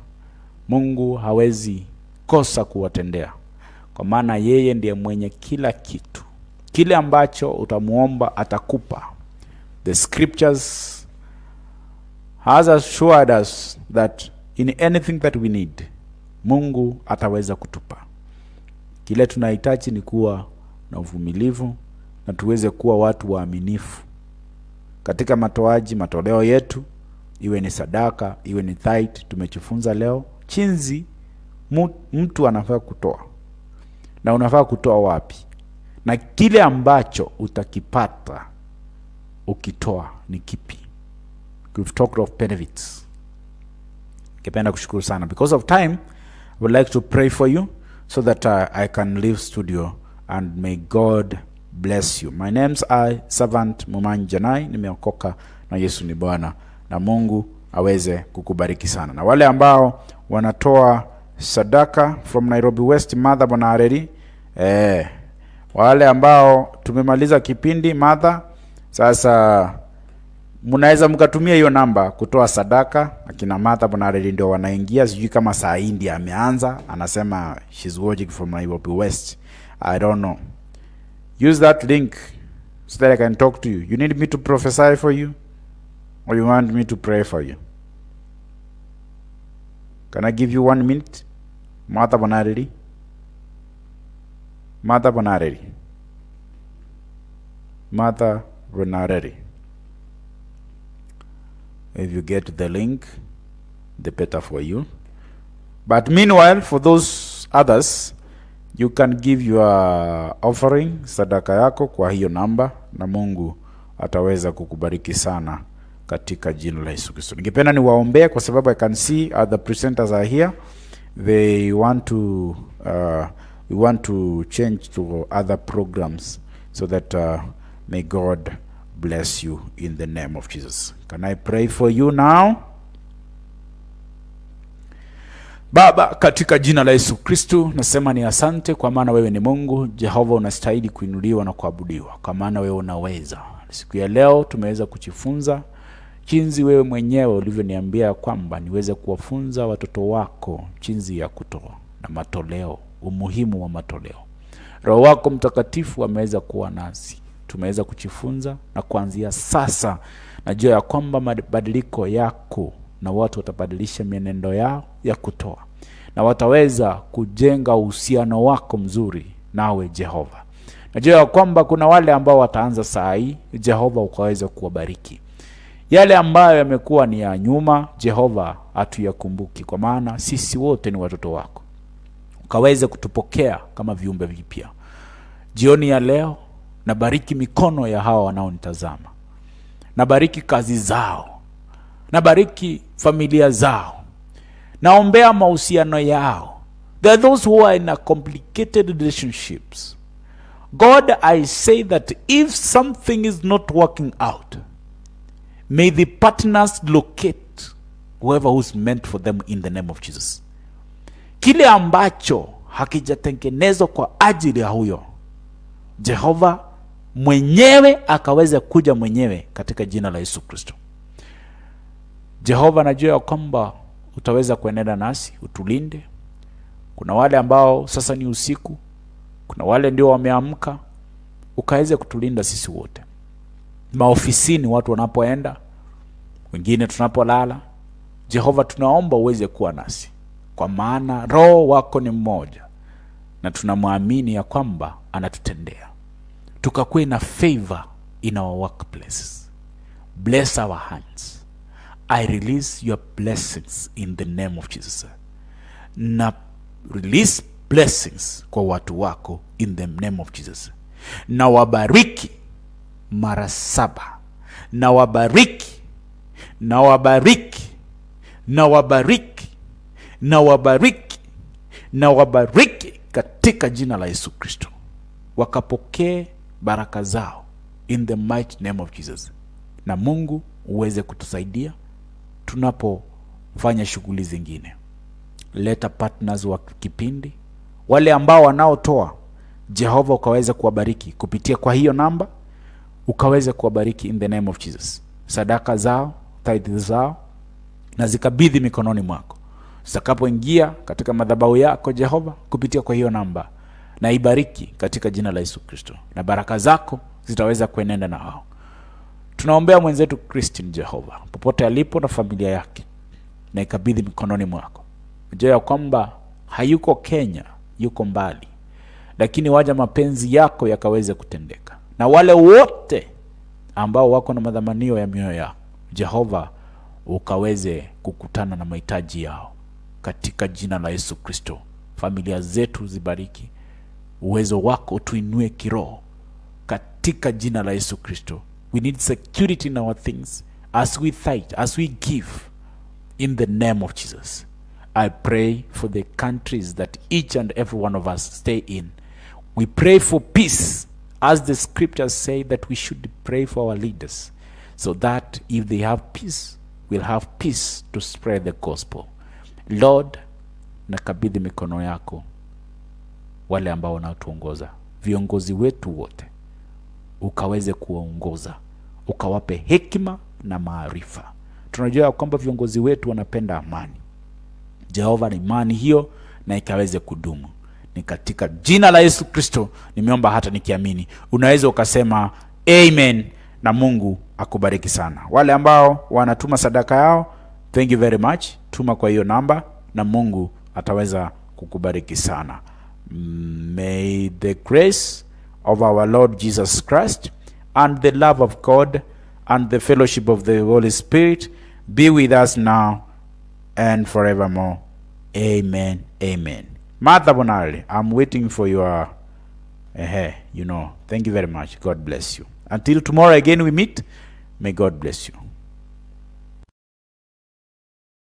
Mungu hawezi kosa kuwatendea, kwa maana yeye ndiye mwenye kila kitu. Kile ambacho utamuomba atakupa. The scriptures has assured us that in anything that we need, Mungu ataweza kutupa. Kile tunahitaji ni kuwa na uvumilivu na tuweze kuwa watu waaminifu katika matoleo yetu, iwe ni sadaka, iwe ni tithe. Tumejifunza leo chinzi mtu anafaa kutoa, na unafaa kutoa wapi, na kile ambacho utakipata ukitoa ni kipi. We've talked of benefits. Kipenda kushukuru sana. Because of time, I would like to pray for you so that I can leave studio, and may God bless you. My name's Servant Momanyi Janai. Nimeokoka na Yesu ni Bwana, na Mungu aweze kukubariki sana. Na wale ambao wanatoa sadaka from Nairobi West, Mother Bonareri, wale ambao tumemaliza kipindi Mother, sasa mnaweza mkatumia hiyo namba kutoa sadaka. Akina Mother Bonareri ndio wanaingia, sijui kama saa hii ndiye ameanza, anasema she's watching from Nairobi West. I don't know. Use that link so that I can talk to you. You need me to prophesy for you, or you want me to pray for you? Can I give you 1 minute? Mother Bonareri. Mother Bonareri. Mother Bonareri. If you get the link, the better for you. But meanwhile, for those others, you can give your offering, sadaka yako kwa hiyo namba, na Mungu ataweza kukubariki sana katika jina la Yesu Kristo. Ningependa niwaombee kwa sababu I can see the presenters are here. They want to we want to change to other programs so that may God bless you in the name of Jesus. Can I pray for you now? Baba, katika jina la Yesu Kristo, nasema ni asante kwa maana wewe ni Mungu. Jehova, unastahili kuinuliwa na kuabudiwa, kwa maana wewe unaweza. Siku ya leo tumeweza kujifunza jinsi wewe mwenyewe ulivyoniambia kwamba niweze kuwafunza watoto wako jinsi ya kutoa na matoleo, umuhimu wa matoleo. Roho wako Mtakatifu ameweza kuwa nasi. Tumeweza kujifunza, na kuanzia sasa najua ya kwamba mabadiliko yako, na watu watabadilisha mienendo yao ya kutoa, na wataweza kujenga uhusiano wako mzuri nawe Jehova. Najua ya kwamba kuna wale ambao wataanza saa hii, Jehova ukaweza kuwabariki. Yale ambayo yamekuwa ni ya nyuma, Jehova hatuyakumbuki, kwa maana sisi wote ni watoto wako. Ukaweze kutupokea kama viumbe vipya. Jioni ya leo nabariki mikono ya hawa wanaonitazama. Nabariki kazi zao. Nabariki familia zao. Naombea mahusiano yao. There are those who are in a complicated relationships. God, I say that if something is not working out, may the partners locate whoever who's meant for them in the name of Jesus. Kile ambacho hakijatengenezwa kwa ajili ya huyo, Jehova mwenyewe akaweze kuja mwenyewe katika jina la Yesu Kristo. Jehova, najua ya kwamba utaweza kuenenda nasi, utulinde. Kuna wale ambao sasa ni usiku, kuna wale ndio wameamka, ukaweze kutulinda sisi wote. Maofisini watu wanapoenda, wengine tunapolala, Jehova tunaomba uweze kuwa nasi, kwa maana Roho wako ni mmoja na tunamwamini ya kwamba anatutendea. Tukakuwe na favor in our workplaces. Bless our hands. I release your blessings in the name of Jesus. Na release blessings kwa watu wako in the name of Jesus. Na wabariki mara 7. Na wabariki, na wabariki, na wabariki, na wabariki, na wabariki katika jina la Yesu Kristo. Wakapokee baraka zao in the mighty name of Jesus. Na Mungu uweze kutusaidia tunapofanya shughuli zingine. Leta partners wa kipindi, wale ambao wanaotoa, Jehova ukaweze kuwabariki kupitia kwa hiyo namba, ukaweze kuwabariki in the name of Jesus. Sadaka zao, tithe zao, na zikabidhi mikononi mwako. Zitakapoingia katika madhabahu yako Jehova kupitia kwa hiyo namba, na ibariki katika jina la Yesu Kristo, na baraka zako zitaweza kuenenda na hao. Tunaombea mwenzetu Christine Jehova, popote alipo na familia yake, na ikabidhi mikononi mwako. Unajua ya kwamba hayuko Kenya, yuko mbali, lakini waja mapenzi yako yakaweze kutendeka. Na wale wote ambao wako na madhamanio ya mioyo yao, Jehova ukaweze kukutana na mahitaji yao katika jina la Yesu Kristo. Familia zetu zibariki, uwezo wako utuinue kiroho katika jina la Yesu Kristo. We need security in our things as we tithe, as we give in the name of Jesus. I pray for the countries that each and every one of us stay in. We pray for peace, as the scriptures say that we should pray for our leaders, so that if they have peace, we'll have peace to spread the gospel. Lord, nakabidhi mikono yako wale ambao wanatuongoza, viongozi wetu wote, ukaweze kuongoza, ukawape hekima na maarifa. Tunajua kwamba viongozi wetu wanapenda amani. Jehova, ni imani hiyo na ikaweze kudumu. Ni katika jina la Yesu Kristo nimeomba hata nikiamini. Unaweza ukasema amen, na Mungu akubariki sana. Wale ambao wanatuma sadaka yao, thank you very much. Tuma kwa hiyo namba na Mungu ataweza kukubariki sana. May the grace of our Lord Jesus Christ and the love of God and the fellowship of the Holy Spirit be with us now and forevermore. Amen. Amen. Martha Bonali, I'm waiting for your thank you very much. God bless you. Until tomorrow again we meet, may God bless you.